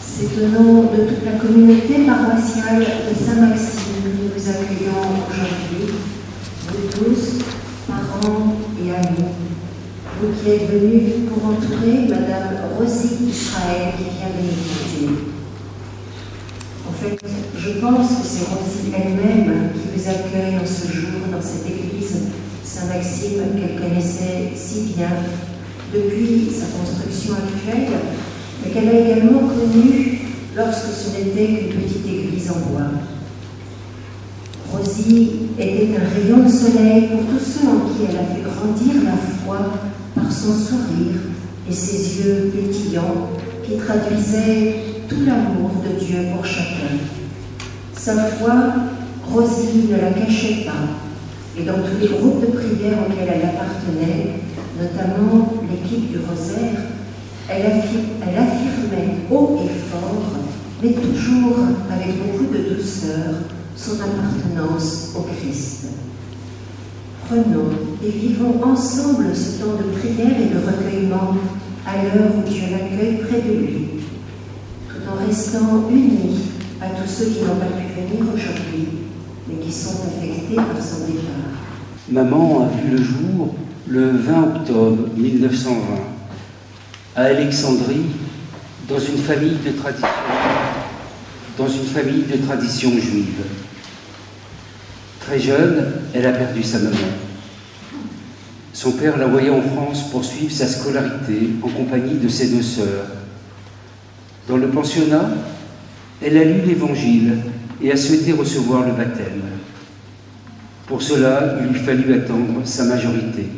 C'est au nom de toute la communauté paroissiale de Saint-Maxime que nous vous accueillons aujourd'hui, vous tous, parents et amis, vous qui êtes venus pour entourer Madame Rosie Israël qui vient de nous quitter. En fait, je pense que c'est Rosie elle-même qui vous accueille en ce jour dans cette église Saint-Maxime qu'elle connaissait si bien depuis sa construction actuelle, mais qu'elle a également connue lorsque ce n'était qu'une petite église en bois. Rosie était un rayon de soleil pour tous ceux en qui elle a fait grandir la foi par son sourire et ses yeux pétillants qui traduisaient tout l'amour de Dieu pour chacun. Sa foi, Rosie ne la cachait pas, et dans tous les groupes de prière auxquels elle appartenait, notamment l'équipe du Rosaire, elle affirmait haut et fort, mais toujours avec beaucoup de douceur, son appartenance au Christ. Prenons et vivons ensemble ce temps de prière et de recueillement à l'heure où Dieu l'accueille près de lui, tout en restant unis à tous ceux qui n'ont pas pu venir aujourd'hui, mais qui sont affectés par son départ. Maman a vu le jour le 20 octobre 1920 à Alexandrie, dans une famille de tradition juive. Très jeune, elle a perdu sa maman. Son père l'a envoyée en France pour suivre sa scolarité en compagnie de ses deux sœurs. Dans le pensionnat, elle a lu l'Évangile et a souhaité recevoir le baptême. Pour cela, il lui fallut attendre sa majorité.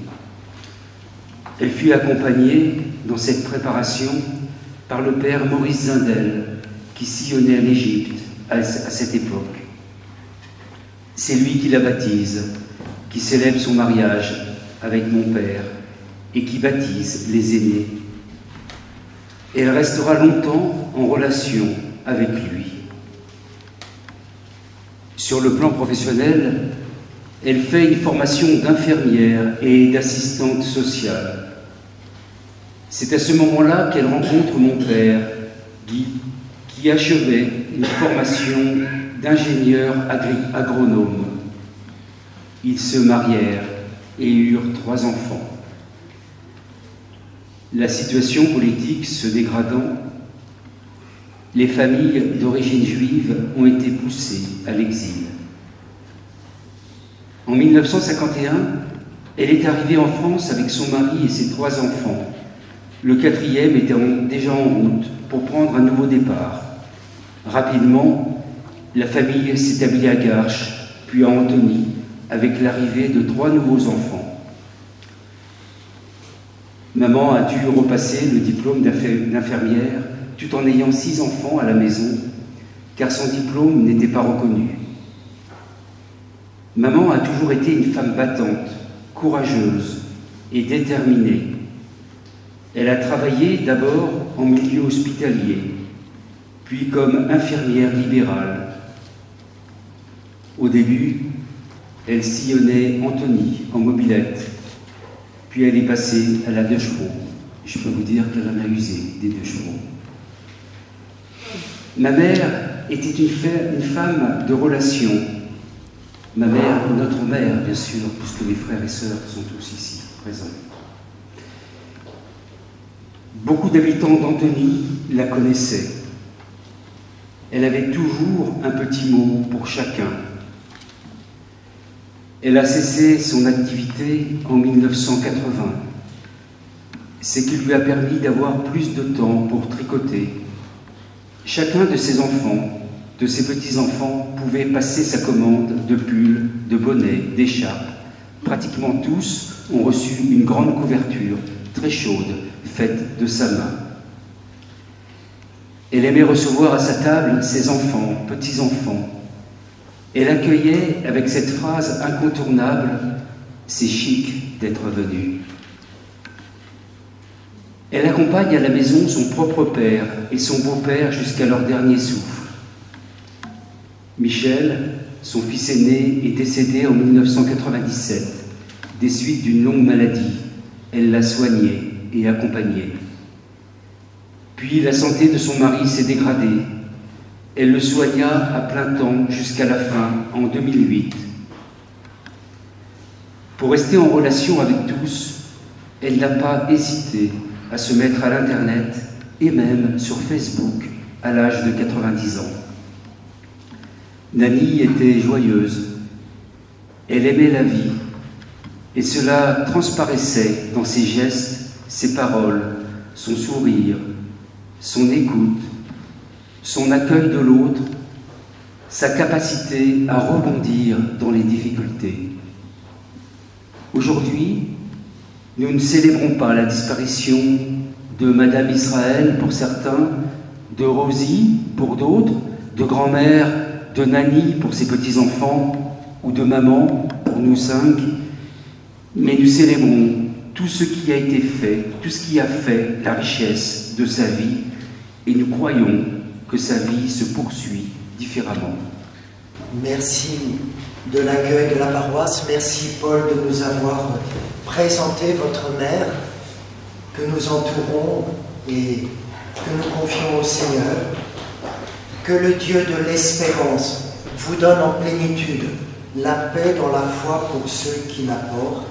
Elle fut accompagnée dans cette préparation par le père Maurice Zindel, qui sillonnait en Égypte à cette époque. C'est lui qui la baptise, qui célèbre son mariage avec mon père et qui baptise les aînés. Elle restera longtemps en relation avec lui. Sur le plan professionnel, elle fait une formation d'infirmière et d'assistante sociale. C'est à ce moment-là qu'elle rencontre mon père, Guy, qui achevait une formation d'ingénieur agronome. Ils se marièrent et eurent 3 enfants. La situation politique se dégradant, les familles d'origine juive ont été poussées à l'exil. En 1951, elle est arrivée en France avec son mari et ses 3 enfants. Le 4e était déjà en route pour prendre un nouveau départ. Rapidement, la famille s'établit à Garches, puis à Antony, avec l'arrivée de 3 nouveaux enfants. Maman a dû repasser le diplôme d'infirmière tout en ayant 6 enfants à la maison, car son diplôme n'était pas reconnu. Maman a toujours été une femme battante, courageuse et déterminée. Elle a travaillé d'abord en milieu hospitalier, puis comme infirmière libérale. Au début, elle sillonnait Antony en mobilette, puis elle est passée à la 2 chevaux. Je peux vous dire qu'elle en a usé des 2 chevaux. Ma mère était une femme de relation. Ma mère, notre mère, bien sûr, puisque mes frères et sœurs sont tous ici présents. Beaucoup d'habitants d'Antony la connaissaient. Elle avait toujours un petit mot pour chacun. Elle a cessé son activité en 1980, ce qui lui a permis d'avoir plus de temps pour tricoter. Chacun de ses enfants, de ses petits-enfants, pouvait passer sa commande de pulls, de bonnets, d'écharpes. Pratiquement tous ont reçu une grande couverture, très chaude, faite de sa main. Elle aimait recevoir à sa table ses enfants, petits-enfants. Elle accueillait avec cette phrase incontournable « C'est chic d'être venu ». Elle accompagne à la maison son propre père et son beau-père jusqu'à leur dernier souffle. Michel, son fils aîné, est décédé en 1997, des suites d'une longue maladie. Elle l'a soigné et accompagné. Puis la santé de son mari s'est dégradée. Elle le soigna à plein temps jusqu'à la fin, en 2008. Pour rester en relation avec tous, elle n'a pas hésité à se mettre à l'Internet et même sur Facebook à l'âge de 90 ans. Nani était joyeuse. Elle aimait la vie et cela transparaissait dans ses gestes, ses paroles, son sourire, son écoute, son accueil de l'autre, sa capacité à rebondir dans les difficultés. Aujourd'hui, nous ne célébrons pas la disparition de Madame Israël pour certains, de Rosie pour d'autres, de grand-mère, de Nani pour ses petits-enfants ou de maman pour nous 5, mais nous célébrons tout ce qui a été fait, tout ce qui a fait la richesse de sa vie et nous croyons que sa vie se poursuit différemment. Merci de l'accueil de la paroisse. Merci Paul de nous avoir présenté votre mère que nous entourons et que nous confions au Seigneur. Que le Dieu de l'espérance vous donne en plénitude la paix dans la foi pour ceux qui la portent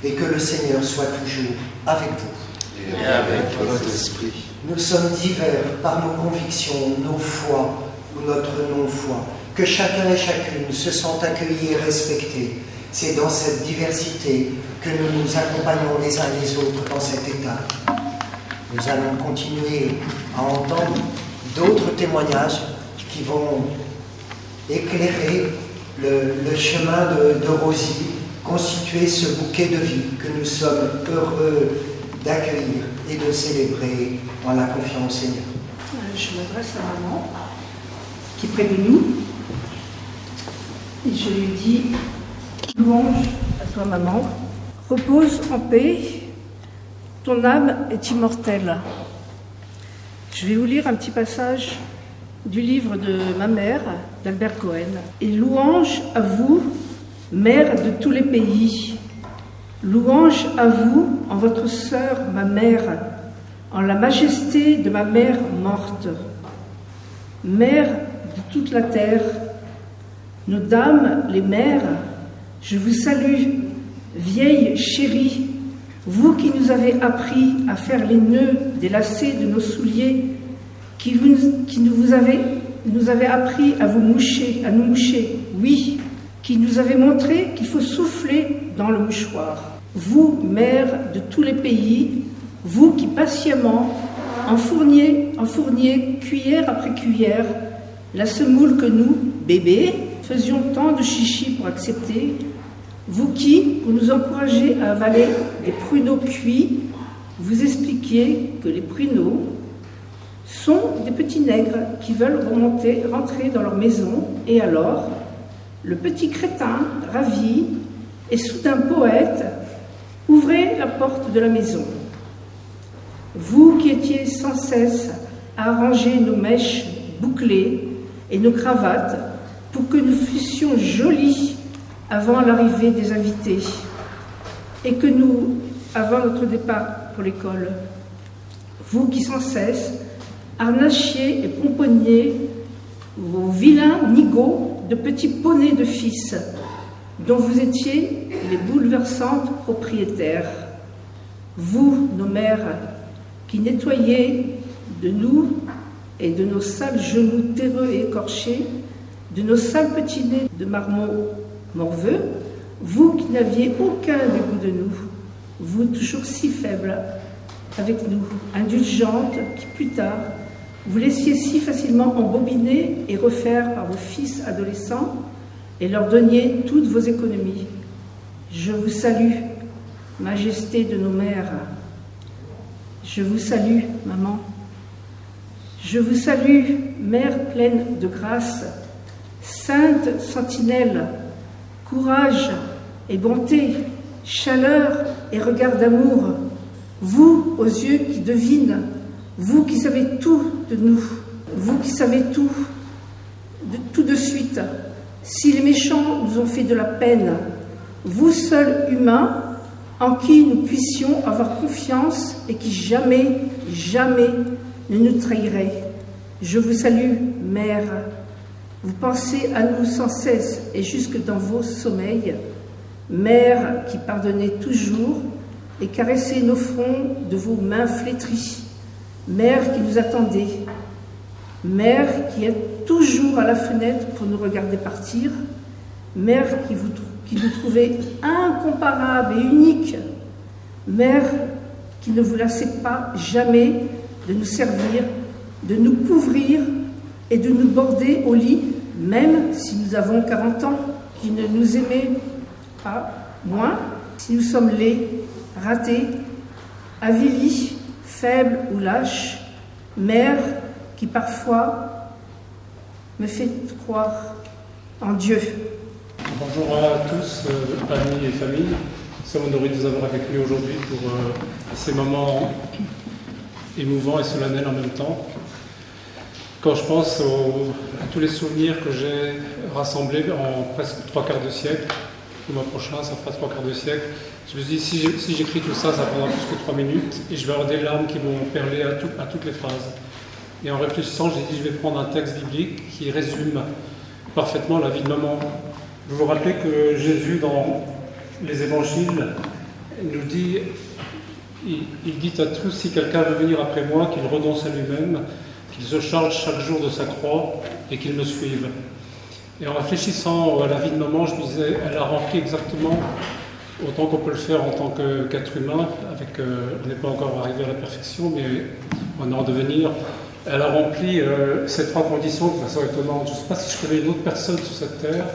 et que le Seigneur soit toujours avec vous. Et avec votre esprit. Nous sommes divers par nos convictions, nos foi ou notre non-foi. Que chacun et chacune se sentent accueillis et respectés. C'est dans cette diversité que nous nous accompagnons les uns les autres dans cet état. Nous allons continuer à entendre d'autres témoignages qui vont éclairer le chemin de Rosie, constituer ce bouquet de vie que nous sommes heureux d'accueillir et de célébrer en la confiant au Seigneur. Je m'adresse à maman, qui est près de nous, et je lui dis « Louange à toi, maman, repose en paix, ton âme est immortelle. » Je vais vous lire un petit passage du livre de ma mère, d'Albert Cohen. « Et louange à vous, mère de tous les pays, louange à vous, en votre sœur, ma mère, en la majesté de ma mère morte, mère de toute la terre, nos dames, les mères, je vous salue, vieille chérie, vous qui nous avez appris à faire les nœuds des lacets de nos souliers, qui qui nous avez appris à nous moucher, oui, qui nous avez montré qu'il faut souffler dans le mouchoir. Vous, mères de tous les pays, vous qui patiemment enfourniez cuillère après cuillère la semoule que nous, bébés, faisions tant de chichi pour accepter, vous qui, pour nous encourager à avaler des pruneaux cuits, vous expliquiez que les pruneaux sont des petits nègres qui veulent rentrer dans leur maison, et alors, le petit crétin, ravi, et soudain poète, ouvrez la porte de la maison. Vous qui étiez sans cesse à arranger nos mèches bouclées et nos cravates pour que nous fussions jolis avant l'arrivée des invités et que nous, avant notre départ pour l'école. Vous qui sans cesse harnachiez et pomponniez vos vilains nigauds de petits poneys de fils dont vous étiez les bouleversantes propriétaires. Vous, nos mères, qui nettoyez de nous et de nos sales genoux terreux et écorchés, de nos sales petits nez de marmots morveux, vous qui n'aviez aucun dégoût de nous, vous toujours si faibles avec nous, indulgentes, qui plus tard vous laissiez si facilement embobiner et refaire par vos fils adolescents et leur donniez toutes vos économies. Je vous salue, majesté de nos mères. Je vous salue, maman. Je vous salue, mère pleine de grâce, sainte sentinelle, courage et bonté, chaleur et regard d'amour, vous aux yeux qui devinent, vous qui savez tout de nous, vous qui savez tout de suite. Si les méchants nous ont fait de la peine, vous seuls humains, en qui nous puissions avoir confiance et qui jamais, jamais ne nous trahirait. Je vous salue, Mère. Vous pensez à nous sans cesse et jusque dans vos sommeils. Mère qui pardonnait toujours et caressait nos fronts de vos mains flétries. Mère qui nous attendait. Mère qui est toujours à la fenêtre pour nous regarder partir. Mère qui nous trouvait incomparable et unique. Mère qui ne vous lassait pas jamais de nous servir, de nous couvrir et de nous border au lit, même si nous avons 40 ans, qui ne nous aimait pas moins, si nous sommes laids, ratés, avilis, faibles ou lâches. Mère qui parfois me fait croire en Dieu. Bonjour à tous, amis et famille. Nous sommes honorés de vous avoir avec nous aujourd'hui pour ces moments émouvants et solennels en même temps. Quand je pense à tous les souvenirs que j'ai rassemblés en presque 3/4 de siècle, le mois prochain ça fera 3/4 de siècle, je me suis dit si j'écris tout ça, ça prendra plus que 3 minutes et je vais avoir des larmes qui vont perler à toutes les phrases. Et en réfléchissant, j'ai dit je vais prendre un texte biblique qui résume parfaitement la vie de maman. Vous vous rappelez que Jésus, dans les évangiles, nous dit, il dit à tous, si quelqu'un veut venir après moi, qu'il renonce à lui-même, qu'il se charge chaque jour de sa croix et qu'il me suive. Et en réfléchissant à la vie de maman, je me disais, elle a rempli exactement autant qu'on peut le faire en tant qu'être humain, on n'est pas encore arrivé à la perfection, mais on est en devenir. Elle a rempli ces 3 conditions de façon étonnante. Je ne sais pas si je connais une autre personne sur cette terre,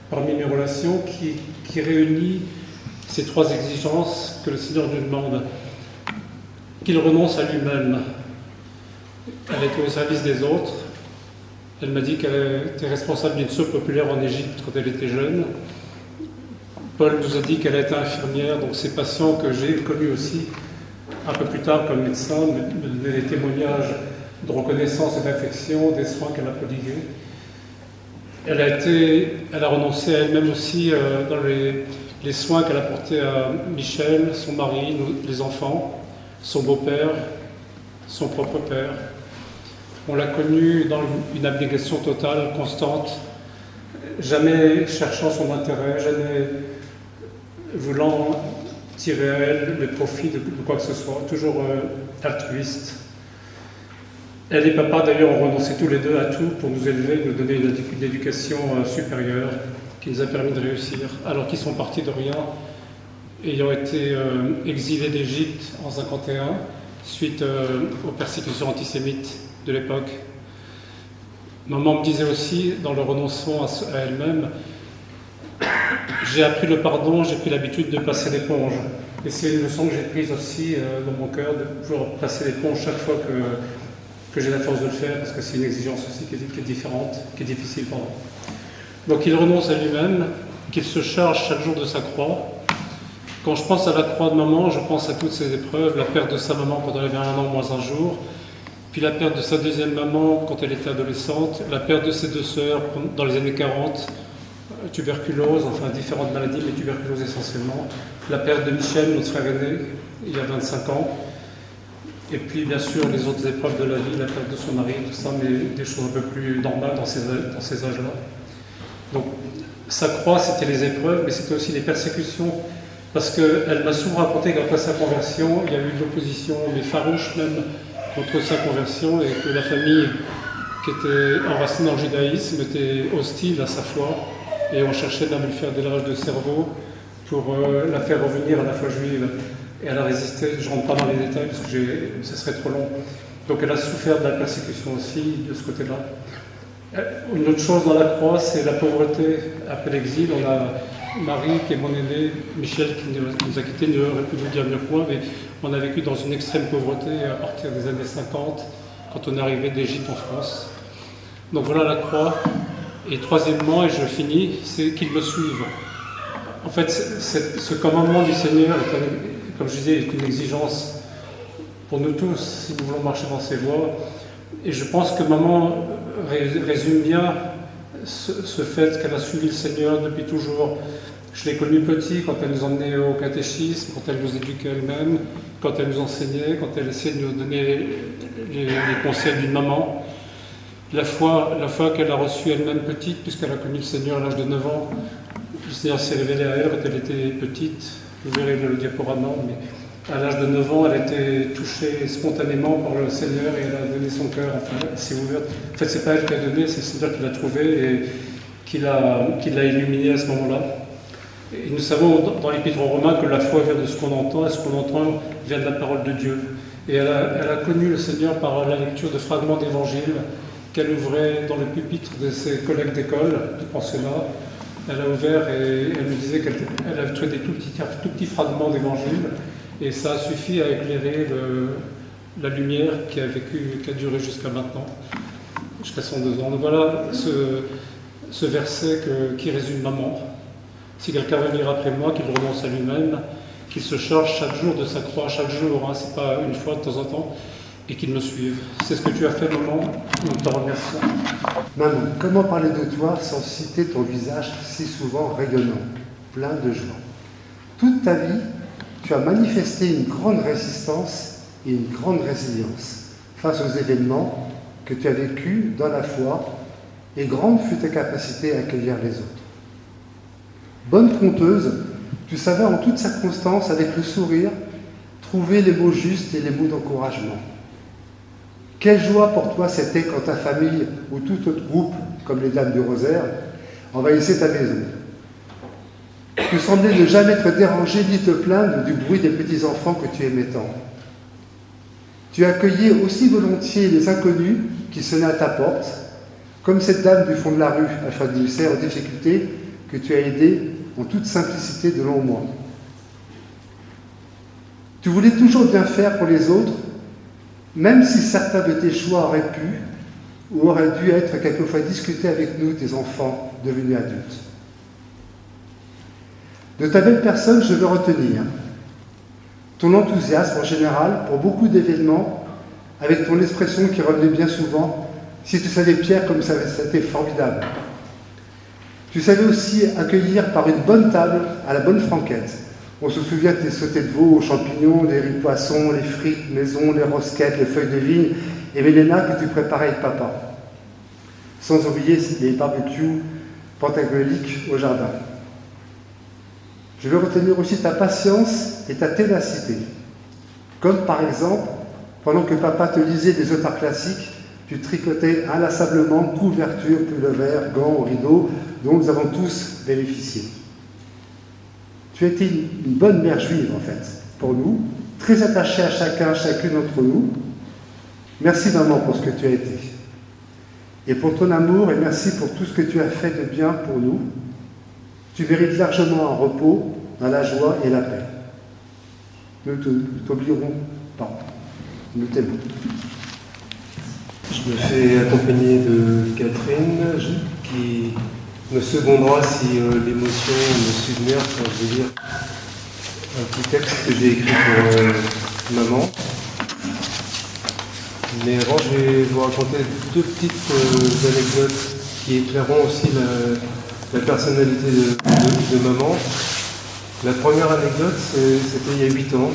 parmi mes relations, qui réunit ces 3 exigences que le Seigneur nous demande. Qu'il renonce à lui-même. Elle était au service des autres. Elle m'a dit qu'elle était responsable d'une soupe populaire en Égypte quand elle était jeune. Paul nous a dit qu'elle était infirmière, donc ces patients que j'ai connus aussi, un peu plus tard comme médecin, me donnaient des témoignages de reconnaissance et d'affection, des soins qu'elle a prodigués. Elle a renoncé à elle-même aussi dans les soins qu'elle a portés à Michel, son mari, les enfants, son beau-père, son propre père. On l'a connue dans une abnégation totale, constante, jamais cherchant son intérêt, jamais voulant tirer à elle le profit de quoi que ce soit, toujours altruiste. Elle et papa, d'ailleurs, ont renoncé tous les deux à tout pour nous élever, nous donner une éducation supérieure qui nous a permis de réussir, alors qu'ils sont partis de rien, ayant été exilés d'Égypte en 1951, suite aux persécutions antisémites de l'époque. Maman me disait aussi, dans le renoncement à elle-même, j'ai appris le pardon, j'ai pris l'habitude de passer l'éponge. Et c'est une leçon que j'ai prise aussi dans mon cœur, de pouvoir passer l'éponge chaque fois que j'ai la force de le faire, parce que c'est une exigence aussi qui est différente, qui est difficile. Pardon. Donc il renonce à lui-même, qu'il se charge chaque jour de sa croix. Quand je pense à la croix de maman, je pense à toutes ces épreuves, la perte de sa maman quand elle avait 1 an moins 1 jour, puis la perte de sa deuxième maman quand elle était adolescente, la perte de ses 2 sœurs dans les années 40, tuberculose, enfin différentes maladies, mais tuberculose essentiellement, la perte de Michel, notre frère aîné, il y a 25 ans, et puis bien sûr les autres épreuves de la vie, la perte de son mari, tout ça, mais des choses un peu plus normales dans ces âges-là. Donc sa croix, c'était les épreuves, mais c'était aussi les persécutions, parce qu'elle m'a souvent raconté qu'après sa conversion, il y a eu de l'opposition, mais farouche même, contre sa conversion, et que la famille qui était enracinée dans le judaïsme était hostile à sa foi, et on cherchait même à lui faire des lavages de cerveau pour la faire revenir à la foi juive. Et elle a résisté, je ne rentre pas dans les détails parce que ce serait trop long. Donc elle a souffert de la persécution aussi de ce côté-là. Une autre chose dans la croix, c'est la pauvreté après l'exil. On a Marie, qui est mon aînée, Michel, qui nous a quittés, ne aurait pu nous dire mieux que moi, mais on a vécu dans une extrême pauvreté à partir des années 50, quand on est arrivé d'Égypte en France. Donc voilà la croix. Et troisièmement, et je finis, c'est qu'ils me suivent. En fait, ce commandement du Seigneur, comme je disais, est une exigence pour nous tous, si nous voulons marcher dans ses voies. Et je pense que maman résume bien ce fait qu'elle a suivi le Seigneur depuis toujours. Je l'ai connue petit, quand elle nous emmenait au catéchisme, quand elle nous éduquait elle-même, quand elle nous enseignait, quand elle essayait de nous donner les conseils d'une maman. La foi qu'elle a reçue elle-même petite, puisqu'elle a connu le Seigneur à l'âge de 9 ans, le Seigneur s'est révélé à elle quand elle était petite. Vous verrez le diaporama, mais à l'âge de 9 ans, elle était touchée spontanément par le Seigneur et elle a donné son cœur, enfin, elle s'est ouverte. En fait, c'est pas elle qui a donné, c'est le Seigneur qui l'a trouvée et qui l'a illuminée à ce moment-là. Et nous savons dans l'Épître aux Romains que la foi vient de ce qu'on entend, et ce qu'on entend vient de la parole de Dieu. Et elle a connu le Seigneur par la lecture de fragments d'évangile qu'elle ouvrait dans le pupitre de ses collègues d'école, du pensionnat. Elle a ouvert et elle me disait qu'elle avait trouvé des tout petits fragments d'évangile, et ça a suffi à éclairer la lumière qui a duré jusqu'à maintenant, jusqu'à son 2 ans. Donc voilà ce verset qui résume maman. Si quelqu'un veut venir après moi, qu'il renonce à lui-même, qu'il se charge chaque jour de sa croix, chaque jour, hein, c'est pas une fois de temps en temps, et qu'il me suive. C'est ce que tu as fait, maman. Nous te remercions. Maman, comment parler de toi sans citer ton visage si souvent rayonnant, plein de joie? Toute ta vie, tu as manifesté une grande résistance et une grande résilience face aux événements que tu as vécus dans la foi, et grande fut ta capacité à accueillir les autres. Bonne conteuse, tu savais en toutes circonstances, avec le sourire, trouver les mots justes et les mots d'encouragement. Quelle joie pour toi c'était quand ta famille ou tout autre groupe, comme les Dames du Rosaire, envahissait ta maison. Tu semblais ne jamais te déranger ni te plaindre du bruit des petits-enfants que tu aimais tant. Tu accueillais aussi volontiers les inconnus qui sonnaient à ta porte, comme cette dame du fond de la rue, Alfred de Musset, en difficulté, que tu as aidée en toute simplicité de longs mois. Tu voulais toujours bien faire pour les autres, même si certains de tes choix auraient pu ou auraient dû être quelquefois discutés avec nous, tes enfants devenus adultes. De ta belle personne, je veux retenir ton enthousiasme en général pour beaucoup d'événements, avec ton expression qui revenait bien souvent « Si tu savais Pierre comme ça, c'était formidable ». Tu savais aussi accueillir par une bonne table à la bonne franquette. On se souvient de tes sautés de veau aux champignons, les riz poissons, les frites maison, les rosquettes, les feuilles de vigne et Mélena que tu préparais avec papa. Sans oublier les barbecues pentagoliques au jardin. Je veux retenir aussi ta patience et ta ténacité. Comme par exemple, pendant que papa te lisait des auteurs classiques, Tu tricotais inlassablement couvertures, pullovers, gants, rideaux, dont nous avons tous bénéficié. Tu étais une bonne mère juive, en fait, pour nous, très attachée à chacune d'entre nous. Merci, maman, pour ce que tu as été. Et pour ton amour, et merci pour tout ce que tu as fait de bien pour nous. Tu mérites largement un repos dans la joie et la paix. Nous ne t'oublierons pas. Nous t'aimons. Je me fais accompagner de Catherine, qui me secondera si l'émotion me submerge quand je vais lire un petit texte que j'ai écrit pour maman. Mais avant, je vais vous raconter deux petites anecdotes qui éclaireront aussi la personnalité de maman. La première anecdote, c'était il y a 8 ans.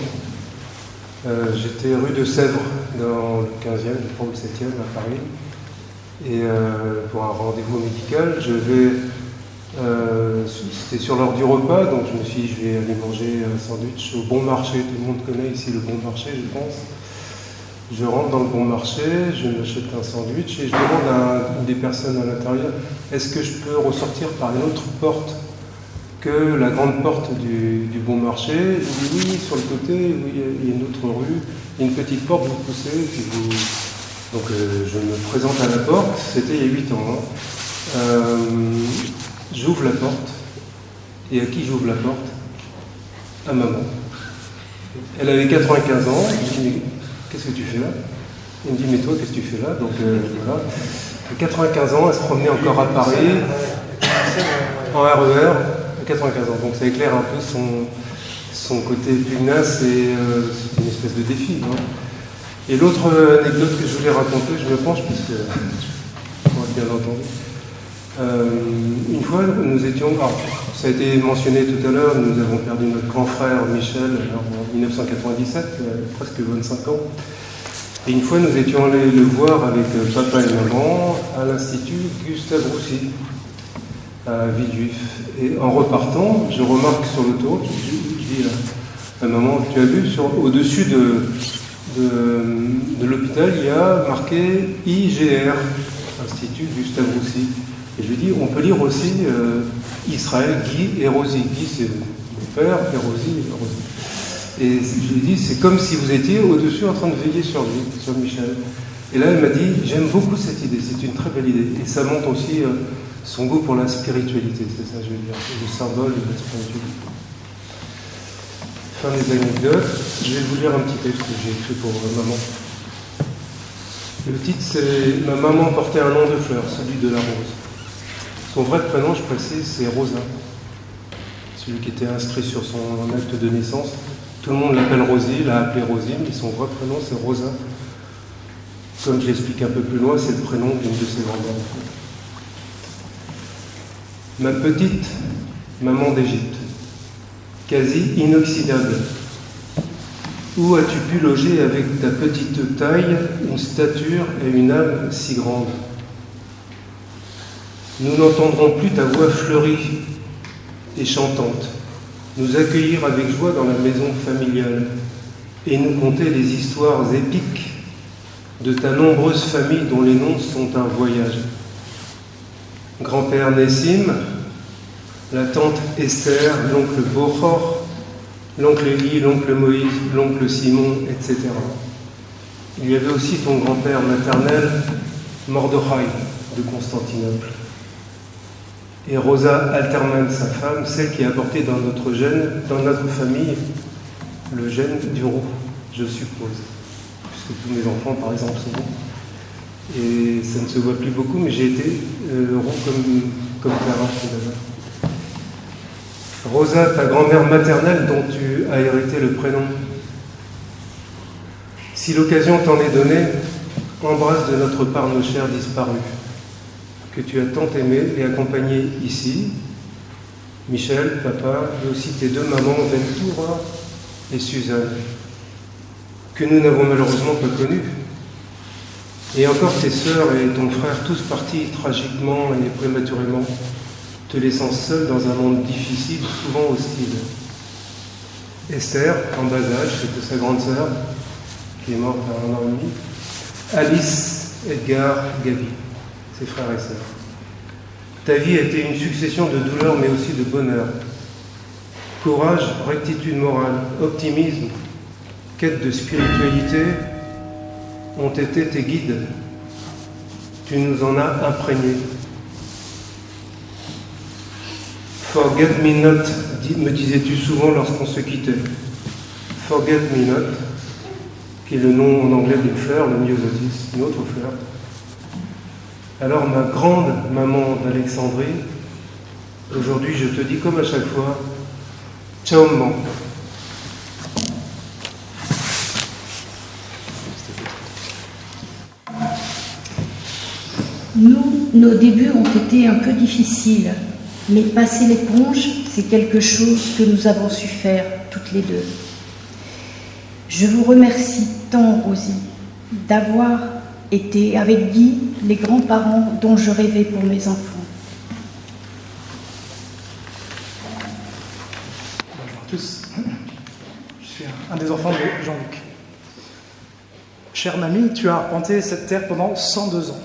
J'étais rue de Sèvres, dans le 15e, je crois, ou le 7e, à Paris. Et pour un rendez-vous médical, c'était sur l'heure du repas, donc je me suis dit, je vais aller manger un sandwich au Bon Marché. Tout le monde connaît ici le Bon Marché, je pense. Je rentre dans le Bon Marché, je m'achète un sandwich et je demande à une des personnes à l'intérieur, est-ce que je peux ressortir par une autre porte que la grande porte du Bon Marché? Il dit oui, sur le côté, oui, il y a une autre rue, il y a une petite porte, vous poussez, puis vous... Donc je me présente à la porte, c'était il y a 8 ans. J'ouvre la porte, et à qui j'ouvre la porte? À maman. Elle avait 95 ans, je lui dis, qu'est-ce que tu fais là? Il me dit, mais toi, qu'est-ce que tu fais là? Donc voilà. À 95 ans, elle se promenait encore à Paris, en RER, à 95 ans. Donc ça éclaire un peu son côté pugnace et c'est une espèce de défi. Hein. Et l'autre anecdote que je voulais raconter, je me penche puisque on a bien entendu. Une fois, nous étions, ça a été mentionné tout à l'heure, nous avons perdu notre grand frère Michel en 1997, presque 25 ans. Et une fois, nous étions allés le voir avec papa et maman à l'Institut Gustave Roussy, à Villejuif. Et en repartant, je remarque sur l'autoroute, je dis à maman, tu as vu, au-dessus de l'hôpital, il y a marqué IGR, Institut Gustave Roussy. Et je lui dis, on peut lire aussi Israël, Guy et Rosie. Guy, c'est mon père, et Rosie, Et je lui dis, c'est comme si vous étiez au-dessus en train de veiller sur lui, sur Michel. Et là, elle m'a dit, j'aime beaucoup cette idée, c'est une très belle idée. Et ça montre aussi son goût pour la spiritualité, c'est ça, je veux dire, le symbole de la spiritualité. Fin des anecdotes, je vais vous lire un petit texte que j'ai écrit pour maman. Le titre, c'est « Ma maman portait un nom de fleur, celui de la rose ». Son vrai prénom, je précise, c'est Rosa. Celui qui était inscrit sur son acte de naissance. Tout le monde l'appelle Rosie, l'a appelé Rosie, mais son vrai prénom, c'est Rosa. Comme je l'explique un peu plus loin, c'est le prénom d'une de ses grand-mères. Ma petite maman d'Égypte, quasi inoxydable. Où as-tu pu loger avec ta petite taille, une stature et une âme si grande? Nous n'entendrons plus ta voix fleurie et chantante, nous accueillir avec joie dans la maison familiale et nous conter les histoires épiques de ta nombreuse famille dont les noms sont un voyage. Grand-père Nessim, la tante Esther, l'oncle Bochor, l'oncle Élie, l'oncle Moïse, l'oncle Simon, etc. Il y avait aussi ton grand-père maternel, Mordechai de Constantinople. Et Rosa Alterman, sa femme, celle qui a apporté dans notre gène, dans notre famille, le gène du roux, je suppose. Puisque tous mes enfants, par exemple, sont roux. Et ça ne se voit plus beaucoup, mais j'ai été roux comme Clara tout à l'heure. Rosa, ta grand-mère maternelle dont tu as hérité le prénom. Si l'occasion t'en est donnée, embrasse de notre part nos chers disparus, que tu as tant aimés et accompagnés ici, Michel, papa, et aussi tes deux mamans, Ventura et Suzanne, que nous n'avons malheureusement pas connues. Et encore tes sœurs et ton frère, tous partis tragiquement et prématurément, te laissant seul dans un monde difficile, souvent hostile. Esther, en bas âge, c'était sa grande sœur, qui est morte à 1 an et demi. Alice, Edgar, Gaby, ses frères et sœurs. Ta vie a été une succession de douleurs mais aussi de bonheur. Courage, rectitude morale, optimisme, quête de spiritualité ont été tes guides. Tu nous en as imprégnés. Forget me not, me disais-tu souvent lorsqu'on se quittait. Forget me not, qui est le nom en anglais d'une fleur, le myosotis, une autre fleur. Alors ma grande maman d'Alexandrie, aujourd'hui je te dis comme à chaque fois, ciao maman. Nous, nos débuts ont été un peu difficiles, mais passer l'éponge, c'est quelque chose que nous avons su faire toutes les deux. Je vous remercie tant, Rosie, d'avoir été avec Guy les grands-parents dont je rêvais pour mes enfants. Bonjour à tous, je suis un des enfants de Jean-Luc. Chère mamie, tu as arpenté cette terre pendant 102 ans.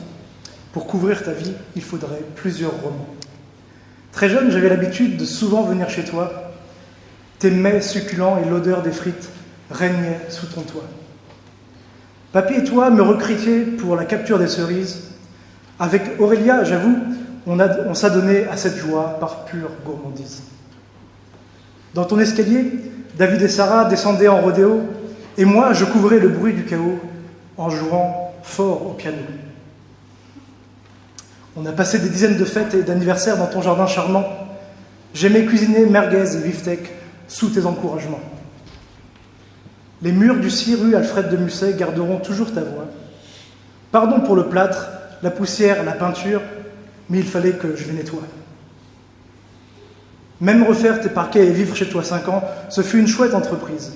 Pour couvrir ta vie, il faudrait plusieurs romans. Très jeune, j'avais l'habitude de souvent venir chez toi. Tes mets succulents et l'odeur des frites régnaient sous ton toit. Papy et toi me recriquiez pour la capture des cerises. Avec Aurélia, j'avoue, on s'adonnait à cette joie par pure gourmandise. Dans ton escalier, David et Sarah descendaient en rodéo, et moi, je couvrais le bruit du chaos en jouant fort au piano. On a passé des dizaines de fêtes et d'anniversaires dans ton jardin charmant. J'aimais cuisiner merguez et beefsteak sous tes encouragements. Les murs du 6 rue Alfred de Musset garderont toujours ta voix. Pardon pour le plâtre, la poussière, la peinture, mais il fallait que je les nettoie. Même refaire tes parquets et vivre chez toi 5 ans, ce fut une chouette entreprise.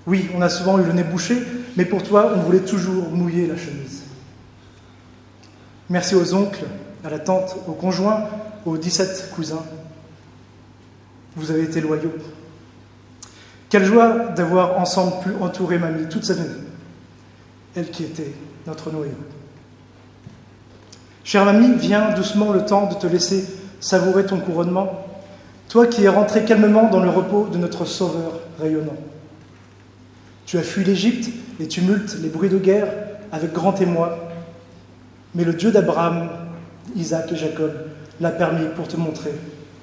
Oui, on a souvent eu le nez bouché, mais pour toi, on voulait toujours mouiller la chemise. Merci aux oncles, à la tante, aux conjoints, aux 17 cousins. Vous avez été loyaux. Quelle joie d'avoir ensemble pu entourer mamie toute cette année, elle qui était notre noyau. Chère mamie, viens doucement le temps de te laisser savourer ton couronnement, toi qui es rentré calmement dans le repos de notre Sauveur rayonnant. Tu as fui l'Égypte, les tumultes, les bruits de guerre, avec grand émoi, mais le Dieu d'Abraham, Isaac et Jacob l'a permis pour te montrer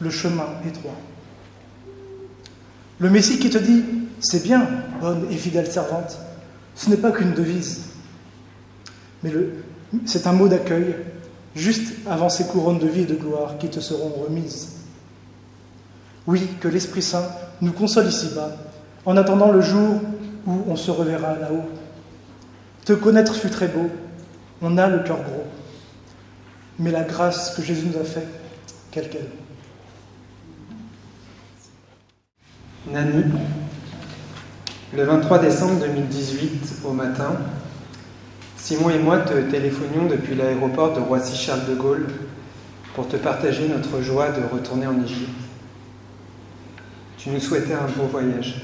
le chemin étroit. Le Messie qui te dit « C'est bien, bonne et fidèle servante », ce n'est pas qu'une devise, mais c'est un mot d'accueil, juste avant ces couronnes de vie et de gloire qui te seront remises. Oui, que l'Esprit Saint nous console ici-bas, en attendant le jour où on se reverra là-haut. Te connaître fut très beau, on a le cœur gros, mais la grâce que Jésus nous a faite, quel cadeau. Nani, le 23 décembre 2018, au matin, Simon et moi te téléphonions depuis l'aéroport de Roissy-Charles de Gaulle pour te partager notre joie de retourner en Égypte. Tu nous souhaitais un beau voyage.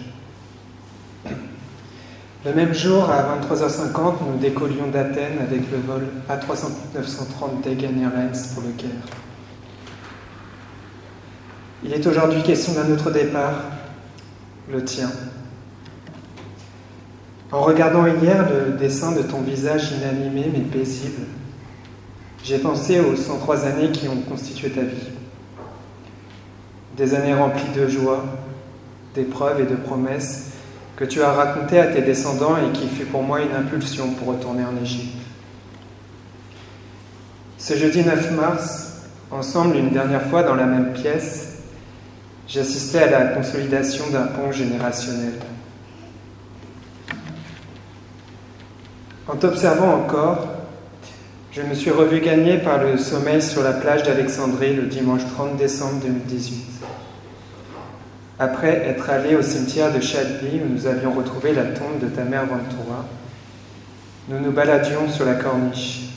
Le même jour, à 23h50, nous décollions d'Athènes avec le vol A330 d'Aegean Airlines pour le Caire. Il est aujourd'hui question d'un autre départ, le tien. En regardant hier le dessin de ton visage inanimé mais paisible, j'ai pensé aux 103 années qui ont constitué ta vie. Des années remplies de joie, d'épreuves et de promesses que tu as racontées à tes descendants et qui fut pour moi une impulsion pour retourner en Égypte. Ce jeudi 9 mars, ensemble une dernière fois dans la même pièce, j'assistais à la consolidation d'un pont générationnel. En t'observant encore, je me suis revu gagné par le sommeil sur la plage d'Alexandrie le dimanche 30 décembre 2018. Après être allé au cimetière de Chalby où nous avions retrouvé la tombe de ta mère Ventura, nous nous baladions sur la corniche.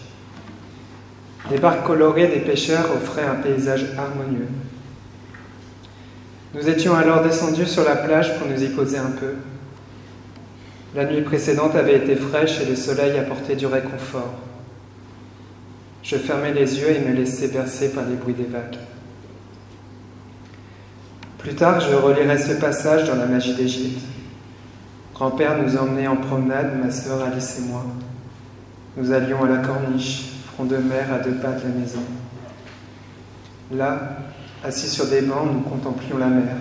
Les barques colorées des pêcheurs offraient un paysage harmonieux. Nous étions alors descendus sur la plage pour nous y poser un peu. La nuit précédente avait été fraîche et le soleil apportait du réconfort. Je fermais les yeux et me laissais bercer par les bruits des vagues. Plus tard, je relirai ce passage dans la magie d'Égypte. Grand-père nous emmenait en promenade, ma sœur Alice et moi. Nous allions à la corniche, front de mer à 2 pas de la maison. Là, assis sur des bancs, nous contemplions la mer.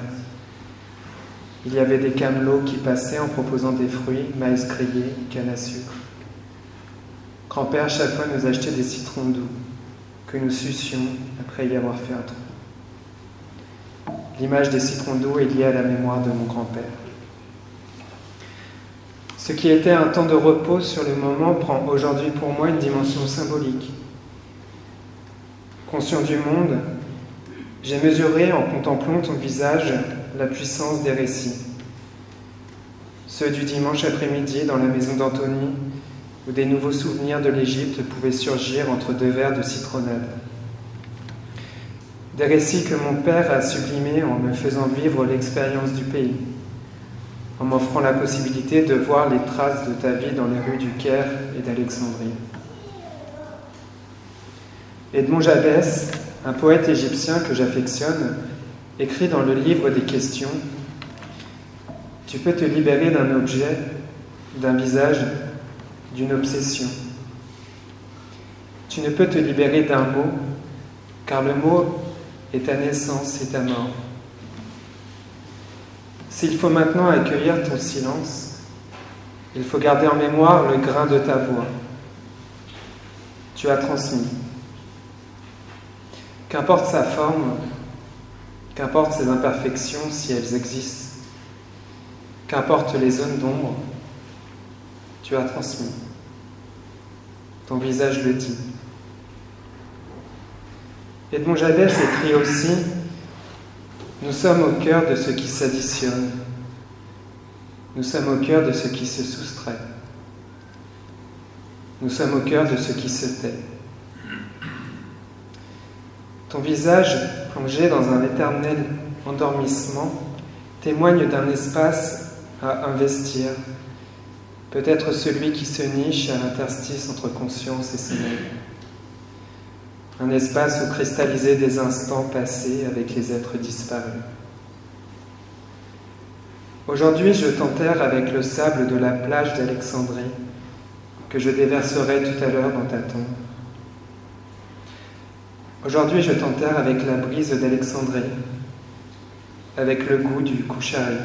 Il y avait des camelots qui passaient en proposant des fruits, maïs grillé, canne à sucre. Grand-père, chaque fois, nous achetait des citrons doux, que nous sucions après y avoir fait un trou. L'image des citrons doux est liée à la mémoire de mon grand-père. Ce qui était un temps de repos sur le moment prend aujourd'hui pour moi une dimension symbolique. Conscient du monde, j'ai mesuré en contemplant ton visage la puissance des récits. Ceux du dimanche après-midi dans la maison d'Anthony, où des nouveaux souvenirs de l'Égypte pouvaient surgir entre 2 verres de citronnade. Des récits que mon père a sublimés en me faisant vivre l'expérience du pays, en m'offrant la possibilité de voir les traces de ta vie dans les rues du Caire et d'Alexandrie. Edmond Jabès, un poète égyptien que j'affectionne, écrit dans le livre des questions « Tu peux te libérer d'un objet, d'un visage, d'une obsession. Tu ne peux te libérer d'un mot, car le mot est ta naissance et ta mort. S'il faut maintenant accueillir ton silence, il faut garder en mémoire le grain de ta voix. Tu as transmis. Qu'importe sa forme, qu'importe ses imperfections si elles existent, qu'importe les zones d'ombre, tu as transmis. Ton visage le dit. Edmond Jabès écrit aussi « Nous sommes au cœur de ce qui s'additionne. Nous sommes au cœur de ce qui se soustrait. Nous sommes au cœur de ce qui se tait. » Ton visage, plongé dans un éternel endormissement, témoigne d'un espace à investir, peut-être celui qui se niche à l'interstice entre conscience et sommeil. Un espace où cristalliser des instants passés avec les êtres disparus. Aujourd'hui, je t'enterre avec le sable de la plage d'Alexandrie, que je déverserai tout à l'heure dans ta tombe. Aujourd'hui, je t'enterre avec la brise d'Alexandrie, avec le goût du couchari,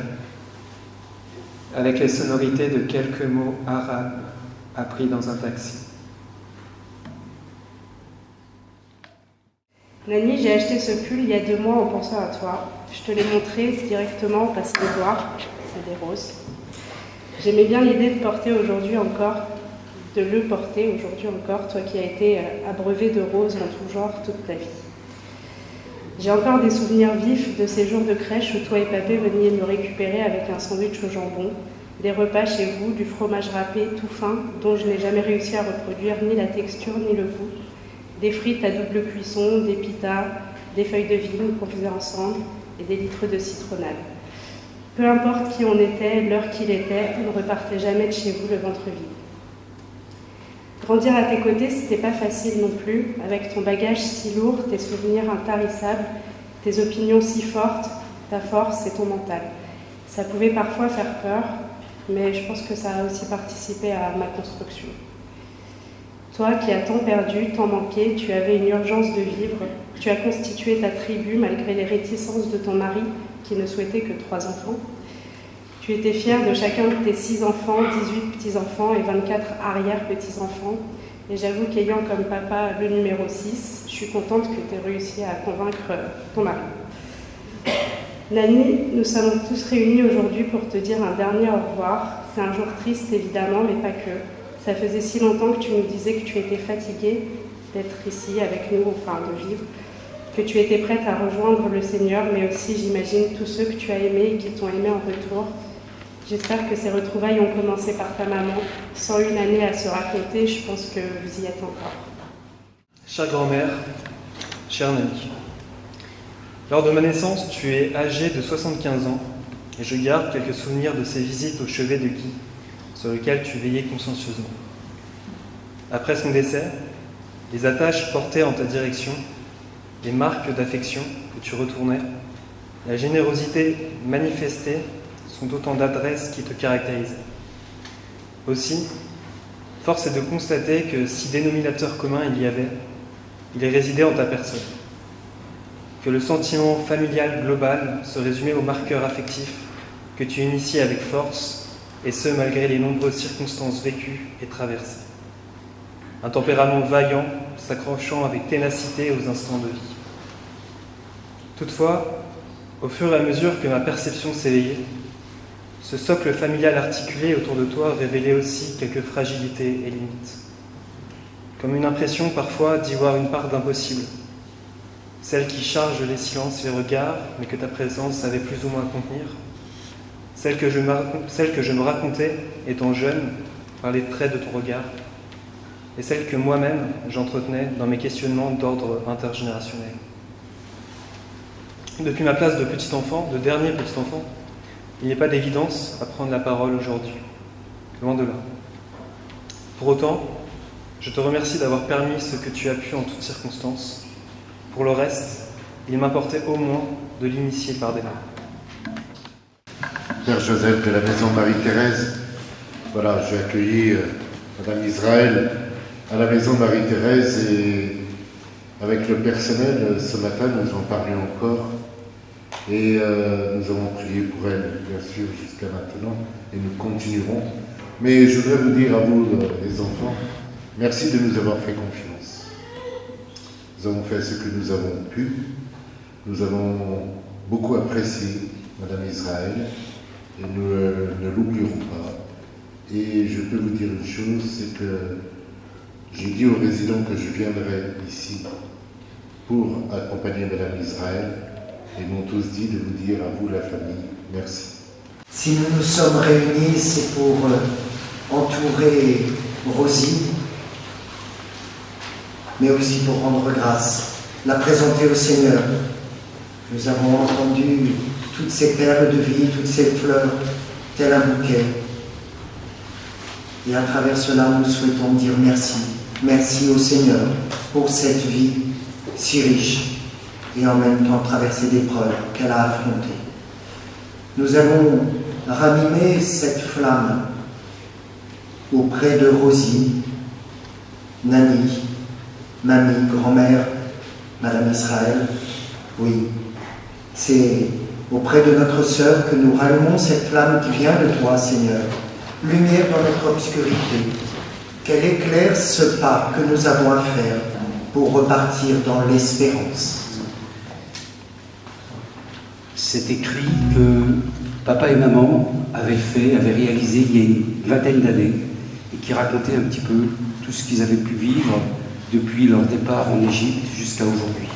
avec les sonorités de quelques mots arabes appris dans un taxi. Nani, j'ai acheté ce pull il y a 2 mois en pensant à toi. Je te l'ai montré directement en passant le voir. C'est des roses. J'aimais bien l'idée de porter aujourd'hui encore, de le porter aujourd'hui encore, toi qui as été abreuvé de roses en tout genre toute ta vie. J'ai encore des souvenirs vifs de ces jours de crèche où toi et papé veniez me récupérer avec un sandwich au jambon, des repas chez vous, du fromage râpé tout fin dont je n'ai jamais réussi à reproduire ni la texture ni le goût, des frites à double cuisson, des pitas, des feuilles de vigne qu'on faisait ensemble et des litres de citronnade. Peu importe qui on était, l'heure qu'il était, on ne repartait jamais de chez vous le ventre vide. Grandir à tes côtés, c'était pas facile non plus, avec ton bagage si lourd, tes souvenirs intarissables, tes opinions si fortes, ta force et ton mental. Ça pouvait parfois faire peur, mais je pense que ça a aussi participé à ma construction. Toi qui as tant perdu, tant manqué, tu avais une urgence de vivre, tu as constitué ta tribu malgré les réticences de ton mari qui ne souhaitait que 3 enfants. Tu étais fière de chacun de tes 6 enfants, 18 petits-enfants et 24 arrière-petits-enfants. Et j'avoue qu'ayant comme papa le numéro 6, je suis contente que tu aies réussi à convaincre ton mari. Nani, nous sommes tous réunis aujourd'hui pour te dire un dernier au revoir. C'est un jour triste évidemment, mais pas que. Ça faisait si longtemps que tu nous disais que tu étais fatiguée d'être ici avec nous, enfin de vivre, que tu étais prête à rejoindre le Seigneur, mais aussi, j'imagine, tous ceux que tu as aimés et qui t'ont aimé en retour. J'espère que ces retrouvailles ont commencé par ta maman. 101 années à se raconter, je pense que vous y êtes encore. Chère grand-mère, chère Nani, lors de ma naissance, tu es âgée de 75 ans et je garde quelques souvenirs de ces visites au chevet de Guy, sur lequel tu veillais consciencieusement. Après son décès, les attaches portées en ta direction, les marques d'affection que tu retournais, la générosité manifestée sont autant d'adresses qui te caractérisent. Aussi, force est de constater que si dénominateur commun il y avait, il résidait en ta personne. Que le sentiment familial global se résumait aux marqueurs affectifs que tu initiais avec force, et ce malgré les nombreuses circonstances vécues et traversées. Un tempérament vaillant s'accrochant avec ténacité aux instants de vie. Toutefois, au fur et à mesure que ma perception s'éveillait, ce socle familial articulé autour de toi révélait aussi quelques fragilités et limites. Comme une impression parfois d'y voir une part d'impossible, celle qui charge les silences et les regards, mais que ta présence savait plus ou moins contenir, celle que je me racontais étant jeune par les traits de ton regard, et celle que moi-même j'entretenais dans mes questionnements d'ordre intergénérationnel. Depuis ma place de petit enfant, de dernier petit enfant, il n'est pas d'évidence à prendre la parole aujourd'hui, loin de là. Pour autant, je te remercie d'avoir permis ce que tu as pu en toutes circonstances. Pour le reste, il m'importait au moins de l'initier par des mots. Père Joseph de la Maison Marie-Thérèse, voilà, j'ai accueilli Madame Israël à la Maison Marie-Thérèse et avec le personnel, ce matin, nous en parlions encore et nous avons prié pour elle, bien sûr, jusqu'à maintenant et nous continuerons. Mais je voudrais vous dire à vous, les enfants, merci de nous avoir fait confiance. Nous avons fait ce que nous avons pu. Nous avons beaucoup apprécié Madame Israël et nous ne l'oublierons pas. Et je peux vous dire une chose, c'est que j'ai dit aux résidents que je viendrai ici pour accompagner Madame Israël et m'ont tous dit de vous dire à vous, la famille, merci. Si nous nous sommes réunis, c'est pour entourer Rosie, mais aussi pour rendre grâce, la présenter au Seigneur. Nous avons entendu toutes ces perles de vie, toutes ces fleurs, tel un bouquet. Et à travers cela, nous souhaitons dire merci. Merci au Seigneur pour cette vie si riche et en même temps traversée d'épreuves qu'elle a affrontées. Nous allons ranimer cette flamme auprès de Rosie, Nani, mamie, grand-mère, Madame Israël. Oui, c'est auprès de notre sœur que nous rallumons cette flamme qui vient de toi, Seigneur. Lumière dans notre obscurité, qu'elle éclaire ce pas que nous avons à faire pour repartir dans l'espérance. C'est écrit que papa et maman avaient réalisé il y a une vingtaine d'années et qui racontait un petit peu tout ce qu'ils avaient pu vivre depuis leur départ en Égypte jusqu'à aujourd'hui.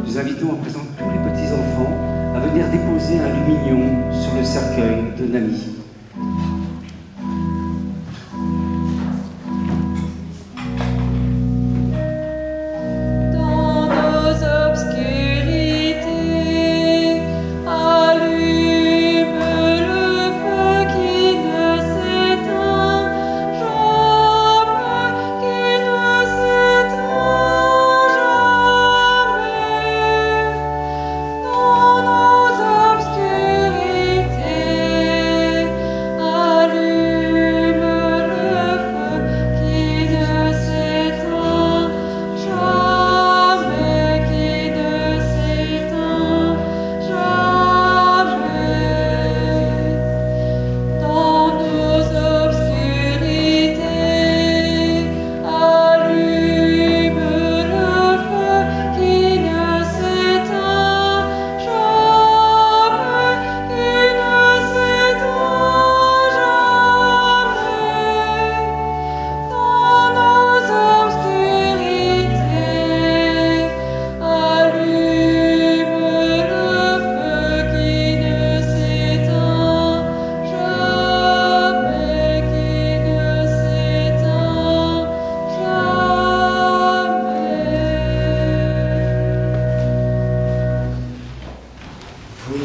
Nous invitons à présent tous les petits-enfants à venir déposer un lumignon sur le cercueil de Nani. Obscurité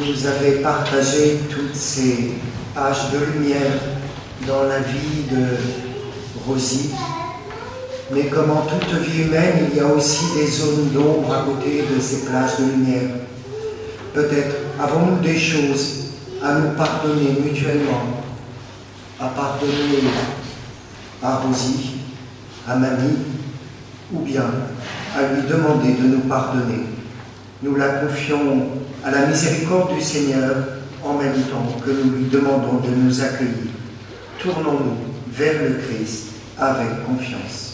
vous avez partagé toutes ces pages de lumière dans la vie de Rosie. Mais comme en toute vie humaine, il y a aussi des zones d'ombre à côté de ces plages de lumière. Peut-être avons-nous des choses à nous pardonner mutuellement, à pardonner à Rosie, à Mamie, ou bien à lui demander de nous pardonner. Nous la confions à la miséricorde du Seigneur en même temps que nous lui demandons de nous accueillir. Tournons-nous vers le Christ avec confiance.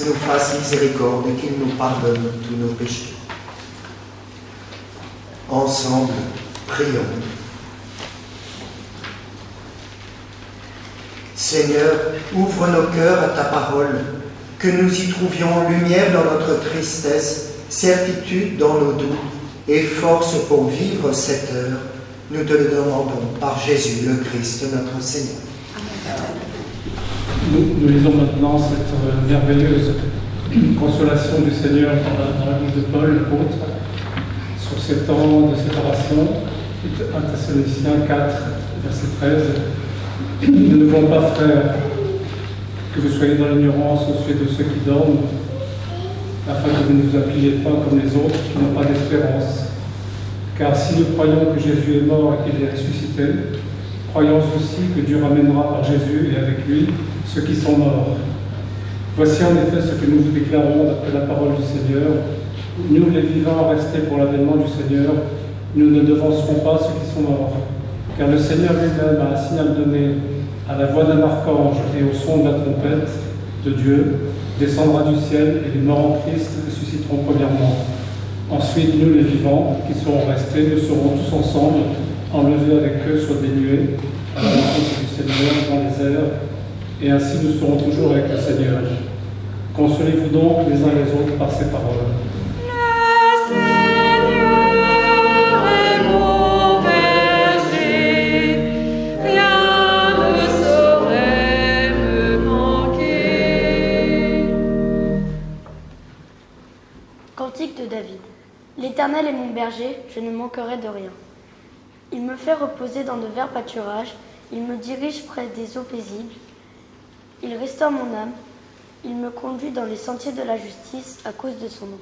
Nous fasse miséricorde et qu'il nous pardonne tous nos péchés. Ensemble, prions. Seigneur, ouvre nos cœurs à ta parole, que nous y trouvions lumière dans notre tristesse, certitude dans nos doutes et force pour vivre cette heure. Nous te le demandons par Jésus le Christ, notre Seigneur. Nous lisons maintenant cette merveilleuse consolation du Seigneur dans la bouche de Paul, l'apôtre, sur ces temps de séparation. 1 Thessaloniciens 4, verset 13. Nous ne voulons pas, frères, que vous soyez dans l'ignorance au sujet de ceux qui dorment, afin que vous ne vous appliez pas comme les autres qui n'ont pas d'espérance. Car si nous croyons que Jésus est mort et qu'il est ressuscité, croyons aussi que Dieu ramènera par Jésus et avec lui ceux qui sont morts. Voici en effet ce que nous vous déclarons d'après la parole du Seigneur. Nous, les vivants restés pour l'avènement du Seigneur, nous ne devancerons pas ceux qui sont morts. Car le Seigneur lui-même a un signal donné à la voix d'un archange et au son de la trompette de Dieu, descendra du ciel et les morts en Christ ressusciteront premièrement. Ensuite, nous, les vivants, qui serons restés, nous serons tous ensemble enlevés avec eux sur des nuées à la rencontre du Seigneur dans les airs, et ainsi nous serons toujours avec le Seigneur. Consolez-vous donc les uns les autres par ces paroles. Le Seigneur est mon berger, rien ne saurait me manquer. Cantique de David. L'Éternel est mon berger, je ne manquerai de rien. Il me fait reposer dans de verts pâturages, il me dirige près des eaux paisibles. Il restaure mon âme, il me conduit dans les sentiers de la justice à cause de son nom.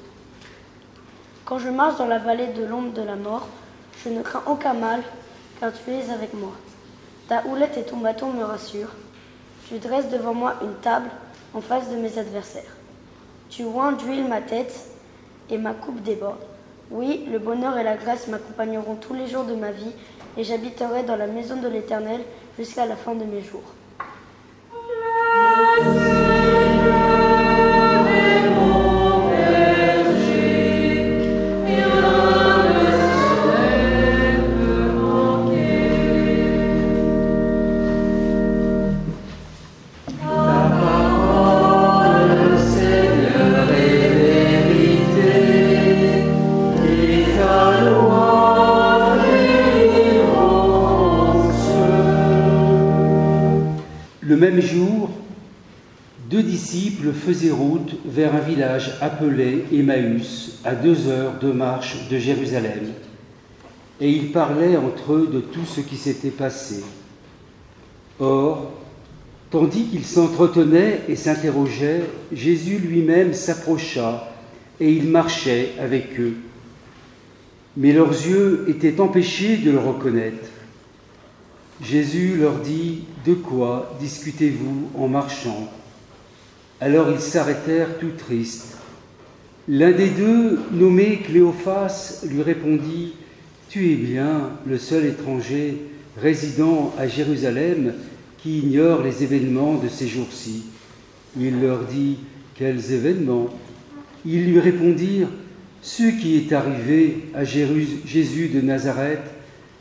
Quand je marche dans la vallée de l'ombre de la mort, je ne crains aucun mal, car tu es avec moi. Ta houlette et ton bâton me rassurent. Tu dresses devant moi une table en face de mes adversaires. Tu oins d'huile ma tête et ma coupe déborde. Oui, le bonheur et la grâce m'accompagneront tous les jours de ma vie, et j'habiterai dans la maison de l'Éternel jusqu'à la fin de mes jours. Le même jour, 2 disciples faisaient route vers un village appelé Emmaüs, à 2 heures de marche de Jérusalem. Et ils parlaient entre eux de tout ce qui s'était passé. Or, tandis qu'ils s'entretenaient et s'interrogeaient, Jésus lui-même s'approcha et il marchait avec eux. Mais leurs yeux étaient empêchés de le reconnaître. Jésus leur dit « De quoi discutez-vous en marchant ?» Alors ils s'arrêtèrent tout tristes. L'un des deux, nommé Cléophas, lui répondit « Tu es bien le seul étranger résidant à Jérusalem qui ignore les événements de ces jours-ci. » Il leur dit « Quels événements ?» Ils lui répondirent « Ce qui est arrivé à Jésus de Nazareth,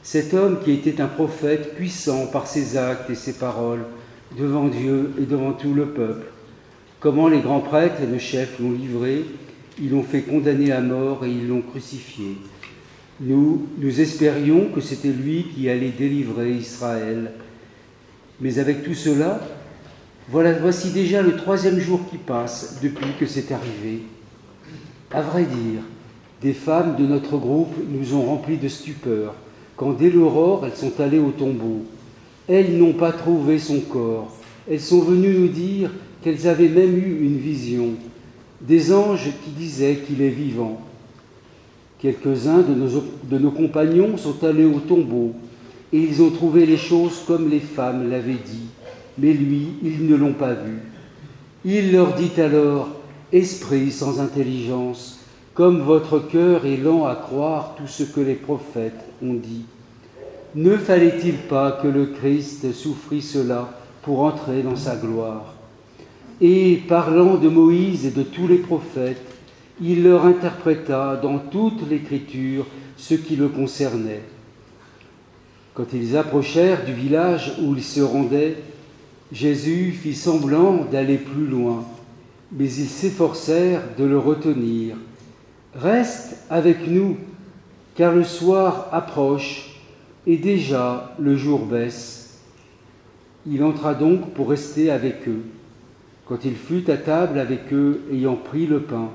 cet homme qui était un prophète puissant par ses actes et ses paroles devant Dieu et devant tout le peuple. Comment les grands prêtres et le chef l'ont livré, ils l'ont fait condamner à mort et ils l'ont crucifié. Nous espérions que c'était lui qui allait délivrer Israël. Mais avec tout cela, voici déjà le 3e jour qui passe depuis que c'est arrivé. À vrai dire, des femmes de notre groupe nous ont remplis de stupeur, quand dès l'aurore, elles sont allées au tombeau. Elles n'ont pas trouvé son corps. Elles sont venues nous dire qu'elles avaient même eu une vision, des anges qui disaient qu'il est vivant. Quelques-uns de nos compagnons sont allés au tombeau et ils ont trouvé les choses comme les femmes l'avaient dit, mais lui, ils ne l'ont pas vu. Il leur dit alors, « Esprit sans intelligence, comme votre cœur est lent à croire tout ce que les prophètes ont dit. Ne fallait-il pas que le Christ souffrit cela pour entrer dans sa gloire ?» Et parlant de Moïse et de tous les prophètes, il leur interpréta dans toute l'Écriture ce qui le concernait. Quand ils approchèrent du village où ils se rendaient, Jésus fit semblant d'aller plus loin, mais ils s'efforcèrent de le retenir. « Reste avec nous, car le soir approche et déjà le jour baisse. » Il entra donc pour rester avec eux. Quand il fut à table avec eux, ayant pris le pain,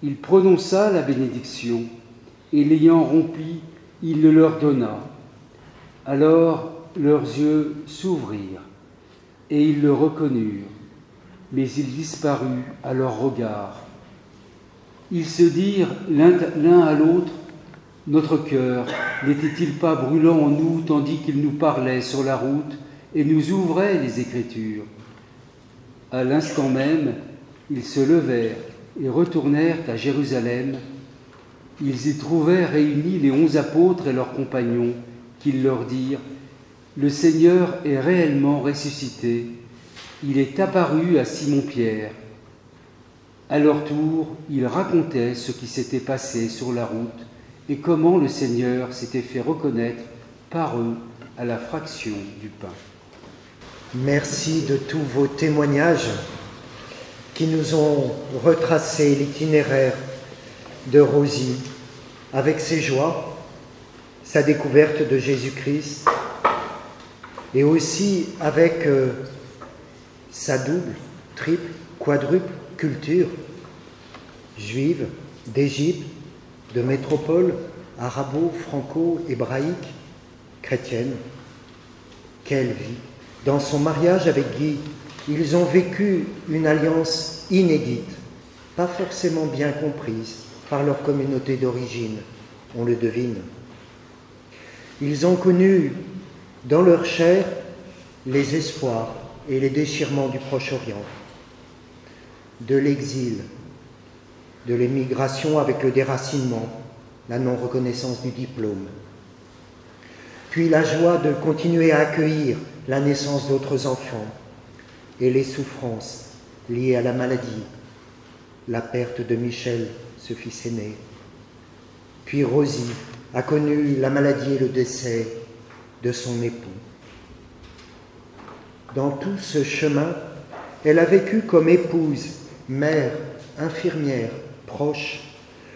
il prononça la bénédiction, et l'ayant rompi, il le leur donna. Alors leurs yeux s'ouvrirent, et ils le reconnurent, mais il disparut à leur regard. Ils se dirent l'un à l'autre, « Notre cœur n'était-il pas brûlant en nous tandis qu'il nous parlait sur la route et nous ouvrait les Écritures ?» À l'instant même, ils se levèrent et retournèrent à Jérusalem. Ils y trouvèrent réunis les 11 apôtres et leurs compagnons, qui leur dirent « Le Seigneur est réellement ressuscité. Il est apparu à Simon-Pierre. » À leur tour, ils racontaient ce qui s'était passé sur la route et comment le Seigneur s'était fait reconnaître par eux à la fraction du pain. Merci de tous vos témoignages qui nous ont retracé l'itinéraire de Rosie avec ses joies, sa découverte de Jésus-Christ et aussi avec sa double, triple, quadruple culture juive, d'Égypte, de métropole arabo-franco-hébraïque, chrétienne. Quelle vie! Dans son mariage avec Guy, ils ont vécu une alliance inédite, pas forcément bien comprise par leur communauté d'origine, on le devine. Ils ont connu dans leur chair les espoirs et les déchirements du Proche-Orient, de l'exil, de l'émigration avec le déracinement, la non-reconnaissance du diplôme. Puis la joie de continuer à accueillir la naissance d'autres enfants et les souffrances liées à la maladie, la perte de Michel, ce fils aîné. Puis Rosie a connu la maladie et le décès de son époux. Dans tout ce chemin, elle a vécu comme épouse, mère, infirmière, proche,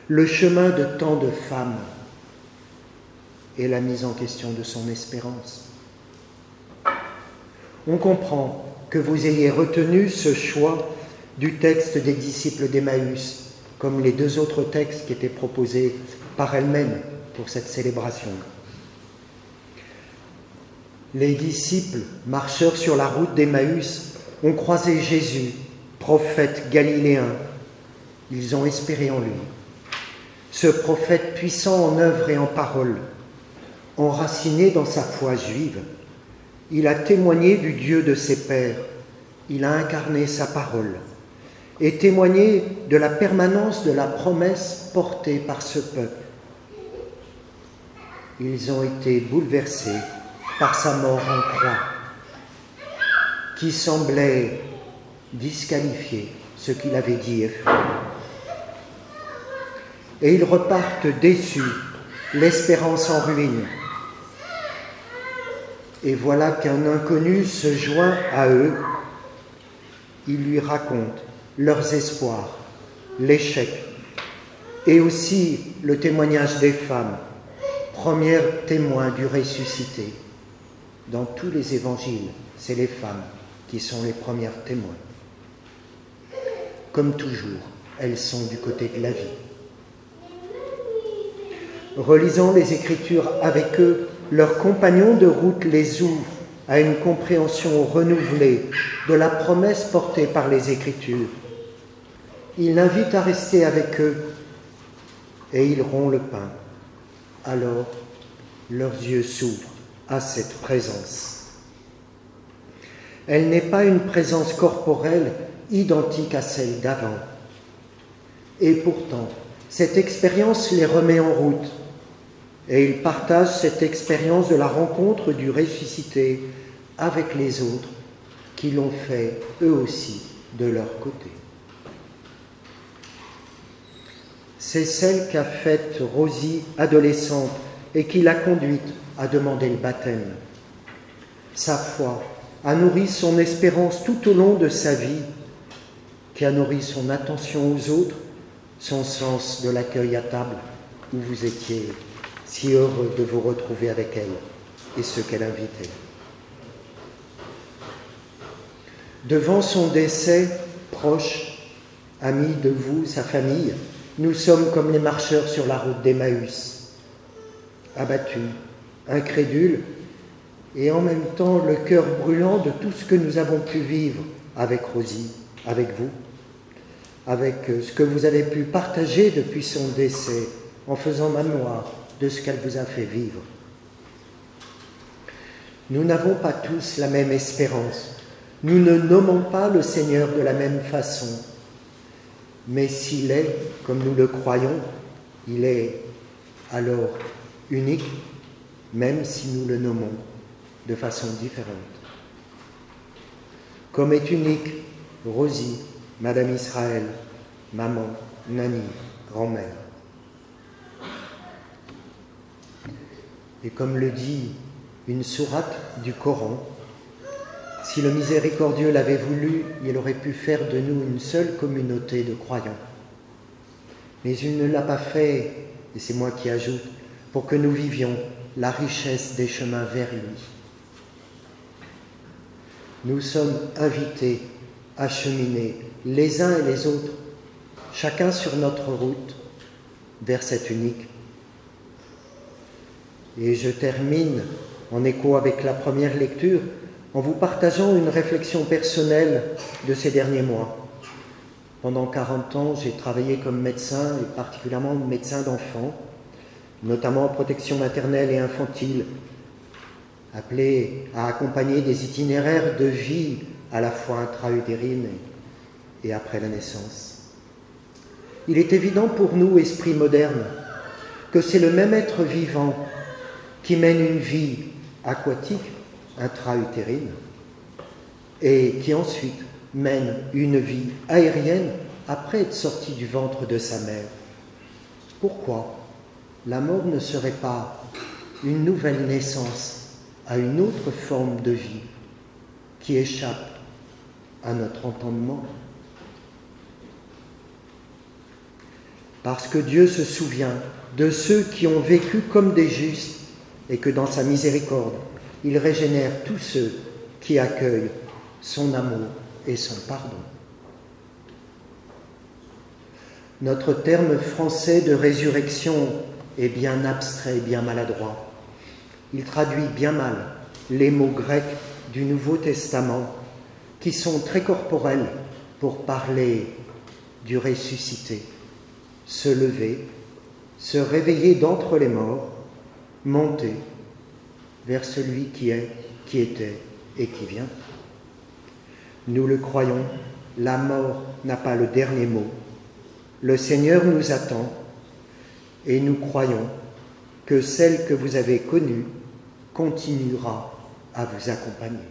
le chemin de tant de femmes et la mise en question de son espérance. On comprend que vous ayez retenu ce choix du texte des disciples d'Emmaüs, comme les deux autres textes qui étaient proposés par elle-même pour cette célébration. Les disciples, marcheurs sur la route d'Emmaüs, ont croisé Jésus, prophète galiléen. Ils ont espéré en lui. Ce prophète puissant en œuvre et en parole, enraciné dans sa foi juive, il a témoigné du Dieu de ses pères, il a incarné sa parole et témoigné de la permanence de la promesse portée par ce peuple. Ils ont été bouleversés par sa mort en croix, qui semblait disqualifier ce qu'il avait dit et fait. Et ils repartent déçus, l'espérance en ruine. Et voilà qu'un inconnu se joint à eux. Il lui raconte leurs espoirs, l'échec, et aussi le témoignage des femmes, premières témoins du ressuscité. Dans tous les évangiles, c'est les femmes qui sont les premières témoins. Comme toujours, elles sont du côté de la vie. Relisant les Écritures avec eux, leurs compagnons de route les ouvrent à une compréhension renouvelée de la promesse portée par les Écritures. Ils l'invitent à rester avec eux et ils rompt le pain. Alors, leurs yeux s'ouvrent à cette présence. Elle n'est pas une présence corporelle identique à celle d'avant. Et pourtant, cette expérience les remet en route. Et ils partagent cette expérience de la rencontre du ressuscité avec les autres qui l'ont fait eux aussi de leur côté. C'est celle qu'a faite Rosie, adolescente, et qui l'a conduite à demander le baptême. Sa foi a nourri son espérance tout au long de sa vie, qui a nourri son attention aux autres, son sens de l'accueil à table, où vous étiez si heureux de vous retrouver avec elle et ceux qu'elle invitait. Devant son décès, proche, ami de vous, sa famille, nous sommes comme les marcheurs sur la route d'Emmaüs, abattus, incrédules, et en même temps le cœur brûlant de tout ce que nous avons pu vivre avec Rosie, avec vous, avec ce que vous avez pu partager depuis son décès, en faisant mémoire de ce qu'elle vous a fait vivre. Nous n'avons pas tous la même espérance. Nous ne nommons pas le Seigneur de la même façon. Mais s'il est, comme nous le croyons, il est alors unique, même si nous le nommons de façon différente. Comme est unique Rosie, Madame Israël, maman, Nani, grand-mère. Et comme le dit une sourate du Coran, si le miséricordieux l'avait voulu, il aurait pu faire de nous une seule communauté de croyants. Mais il ne l'a pas fait, et c'est moi qui ajoute, pour que nous vivions la richesse des chemins vers lui. Nous sommes invités à cheminer les uns et les autres, chacun sur notre route, vers cet unique. Et je termine en écho avec la première lecture en vous partageant une réflexion personnelle de ces derniers mois. Pendant 40 ans, j'ai travaillé comme médecin et particulièrement médecin d'enfants, notamment en protection maternelle et infantile, appelé à accompagner des itinéraires de vie à la fois intra-utérine et après la naissance. Il est évident pour nous, esprits modernes, que c'est le même être vivant qui mène une vie aquatique, intra-utérine, et qui ensuite mène une vie aérienne après être sorti du ventre de sa mère. Pourquoi la mort ne serait pas une nouvelle naissance à une autre forme de vie qui échappe à notre entendement? Parce que Dieu se souvient de ceux qui ont vécu comme des justes et que dans sa miséricorde, il régénère tous ceux qui accueillent son amour et son pardon. Notre terme français de résurrection est bien abstrait, bien maladroit. Il traduit bien mal les mots grecs du Nouveau Testament qui sont très corporels pour parler du ressuscité. Se lever, se réveiller d'entre les morts, monter vers celui qui est, qui était et qui vient. Nous le croyons, la mort n'a pas le dernier mot. Le Seigneur nous attend et nous croyons que celle que vous avez connue continuera à vous accompagner.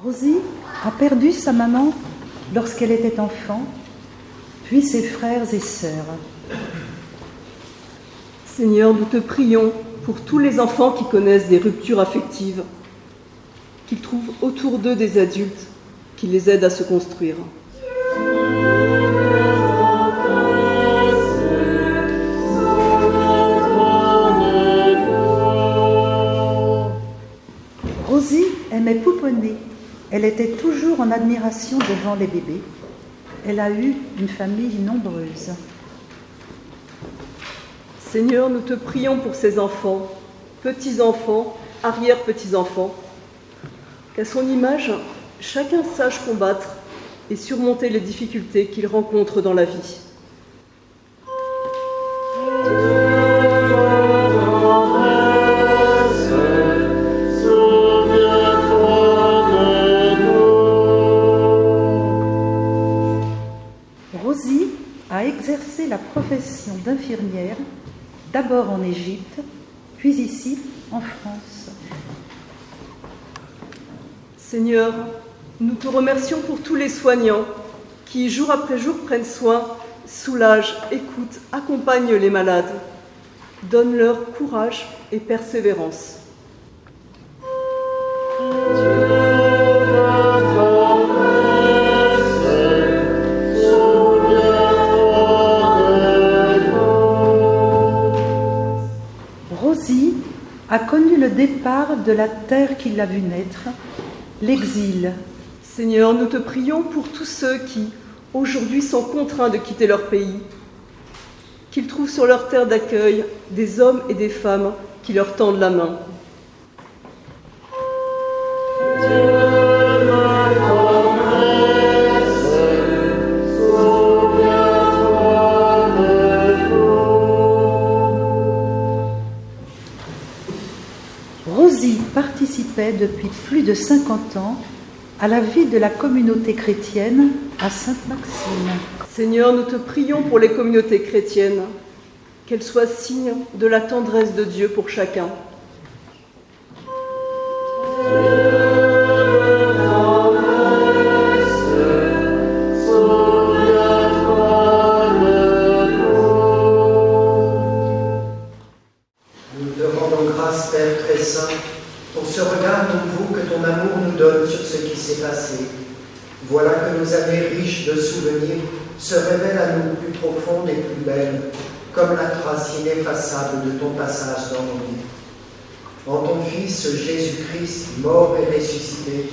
Rosie a perdu sa maman lorsqu'elle était enfant, puis ses frères et sœurs. Seigneur, nous te prions pour tous les enfants qui connaissent des ruptures affectives, qu'ils trouvent autour d'eux des adultes qui les aident à se construire. Rosie aimait pouponner. Elle était toujours en admiration devant les bébés. Elle a eu une famille nombreuse. Seigneur, nous te prions pour ces enfants, petits-enfants, arrière-petits-enfants, qu'à son image, chacun sache combattre et surmonter les difficultés qu'il rencontre dans la vie. Rosie a exercé la profession d'infirmière, d'abord en Égypte, puis ici, en France. Seigneur, nous te remercions pour tous les soignants qui, jour après jour, prennent soin, soulagent, écoutent, accompagnent les malades. Donne-leur courage et persévérance. Rosie a connu le départ de la terre qui l'a vue naître, l'exil. Seigneur, nous te prions pour tous ceux qui, aujourd'hui, sont contraints de quitter leur pays, qu'ils trouvent sur leur terre d'accueil des hommes et des femmes qui leur tendent la main. Rosie participait depuis plus de 50 ans à la vie de la communauté chrétienne à Sainte-Maxime. Seigneur, nous te prions pour les communautés chrétiennes, qu'elles soient signe de la tendresse de Dieu pour chacun. Nous te rendons grâce, Père très saint, pour ce regard nouveau que ton amour nous donne sur ce qui s'est passé. Voilà que nos années riches de souvenirs se révèlent à nous plus profondes et plus belles, comme la trace ineffaçable de ton passage dans nos vies. En ton Fils Jésus-Christ, mort et ressuscité,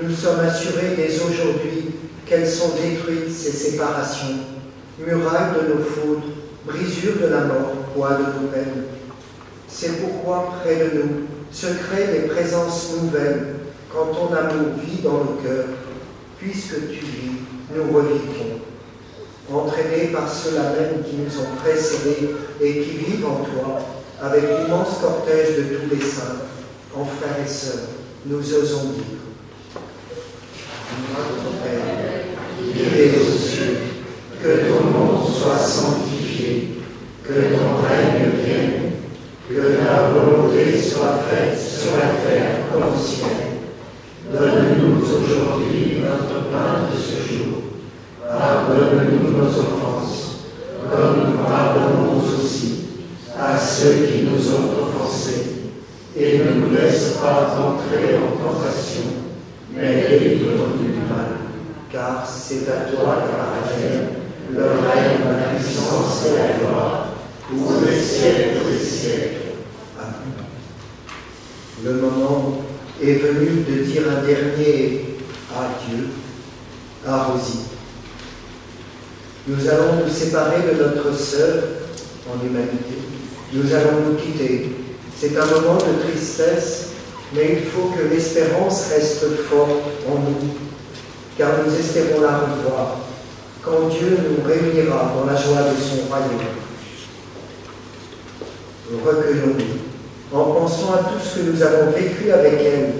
nous sommes assurés dès aujourd'hui qu'elles sont détruites ces séparations, murailles de nos fautes, brisures de la mort, poids de nos peines. C'est pourquoi, près de nous, se créent des présences nouvelles quand ton amour vit dans nos cœurs. Puisque tu vis, nous revivrons. entraînés par ceux-là même qui nous ont précédés et qui vivent en toi, avec l'immense cortège de tous les saints, en frères et sœurs, nous osons dire. Notre Père, qui es aux cieux, que ton nom soit sanctifié, que ton règne vienne, que ta volonté soit faite sur la terre comme au ciel. Donne-nous aujourd'hui notre pain de ce jour. Pardonne-nous nos offenses, comme nous pardonnons aussi à ceux qui nous ont offensés. Et ne nous laisse pas entrer en tentation, mais délivre-nous du mal. Car c'est à toi qu'appartiennent le règne, la puissance et la gloire, pour les siècles des siècles. Amen. Le moment est venu de dire un dernier adieu à Rosie. Nous allons nous séparer de notre sœur en humanité. Nous allons nous quitter. C'est un moment de tristesse, mais il faut que l'espérance reste forte en nous, car nous espérons la revoir quand Dieu nous réunira dans la joie de son royaume. Recueillons-nous en pensant à tout ce que nous avons vécu avec elle,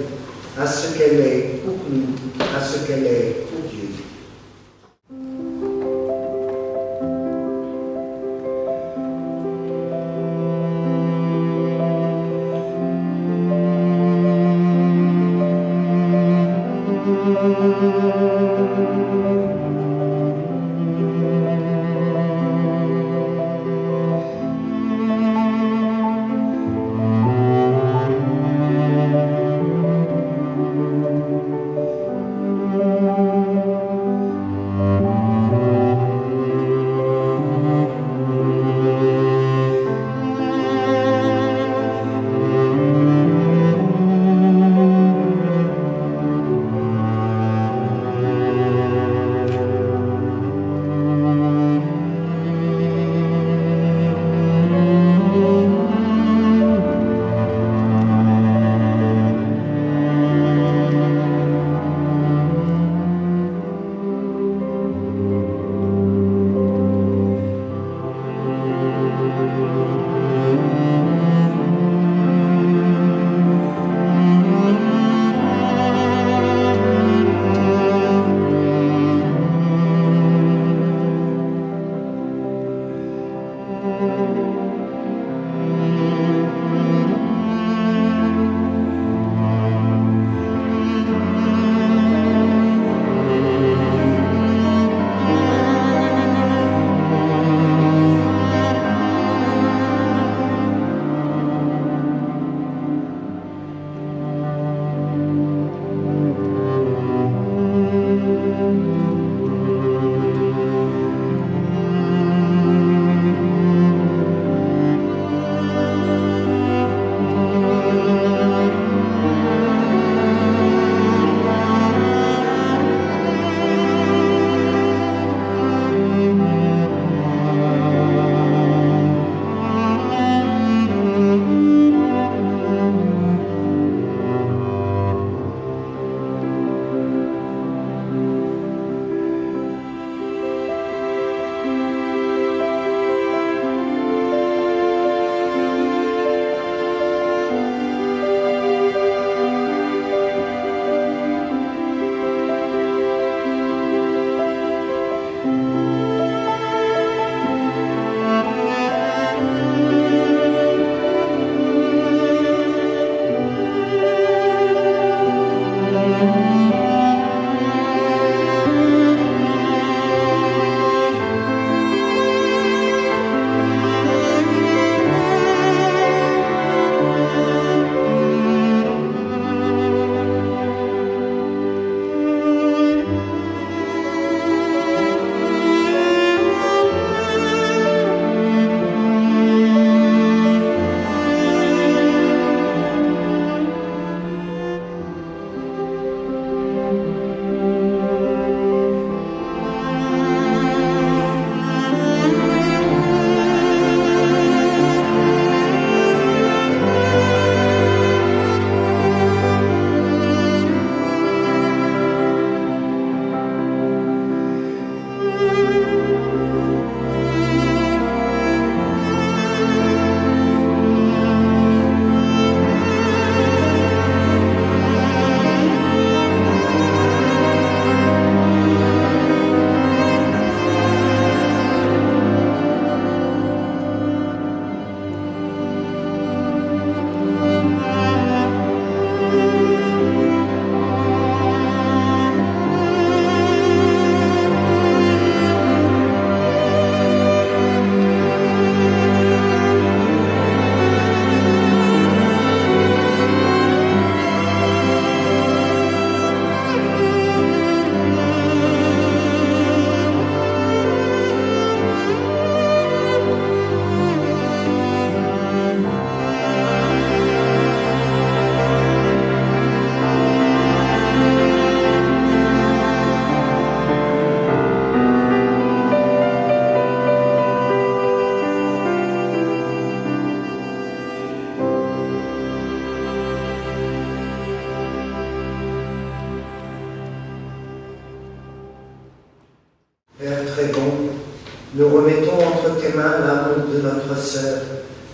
à ce qu'elle est pour nous, à ce qu'elle est pour Dieu.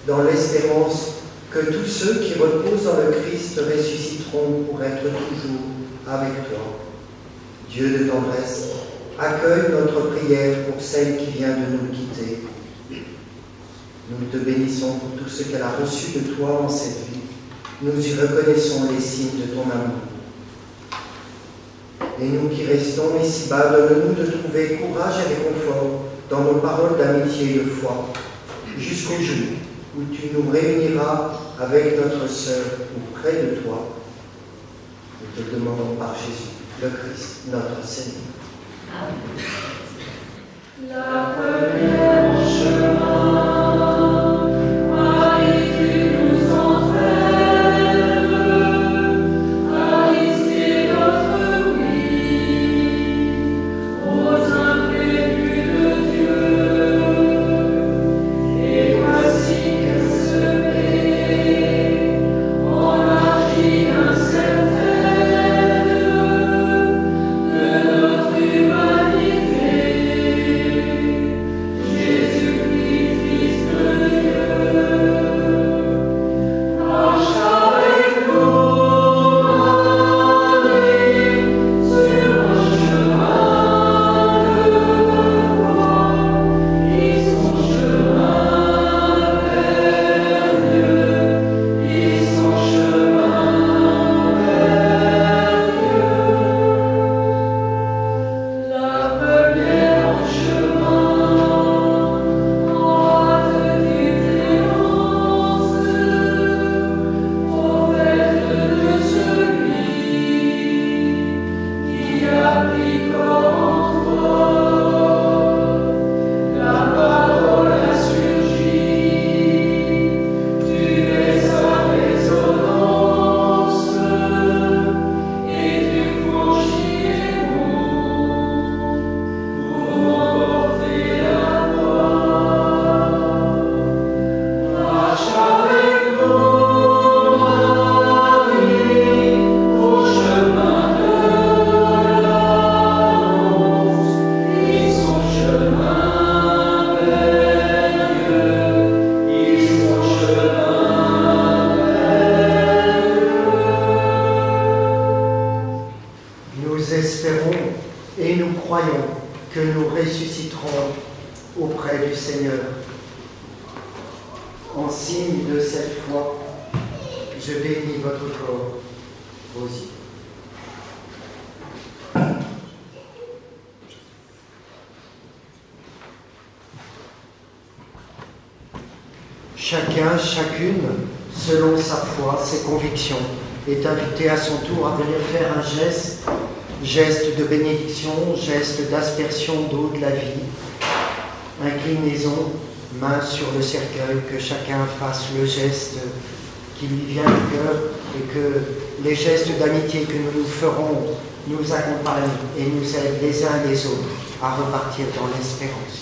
dans l'espérance que tous ceux qui reposent dans le Christ ressusciteront pour être toujours avec toi. Dieu de tendresse, accueille notre prière pour celle qui vient de nous quitter. Nous te bénissons pour tout ce qu'elle a reçu de toi en cette vie. Nous y reconnaissons les signes de ton amour. Et nous qui restons ici-bas, donne-nous de trouver courage et réconfort dans nos paroles d'amitié et de foi, jusqu'au jour où tu nous réuniras avec notre sœur auprès de toi. Nous te demandons par Jésus, le Christ, notre Seigneur. Amen. La première en chemin, Marie, tu nous entraînes à risquer notre vie aux imprévus de Dieu. Et voici qu'elle se met en argile incertaine de notre humanité. Jésus-Christ, Fils de Dieu, marche avec nous, Marie, sur un chemin de foi, et son chemin vers Dieu, et son chemin vers Dieu. La première en chemin, en hâte du délivrance, prophète de celui qui a pris corps en toi. La parole a surgi, tu es sa résonance, et tu franchis les monts pour m'emporter à toi. Marche avec nous, Marie, au chemin de l'annonce, et son chemin vers Dieu, et son chemin vers Dieu. Nous espérons et nous croyons que nous ressusciterons auprès du Seigneur. En signe de cette foi, je bénis votre corps, Rosie. Chacun, chacune, selon sa foi, ses convictions, est invité à son tour à venir faire un geste de bénédiction, geste d'aspersion d'eau de la vie, inclinaison, main sur le cercueil, que chacun fasse le geste qui lui vient du cœur et que les gestes d'amitié que nous nous ferons nous accompagnent et nous aident les uns les autres à repartir dans l'espérance.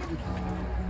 Amen.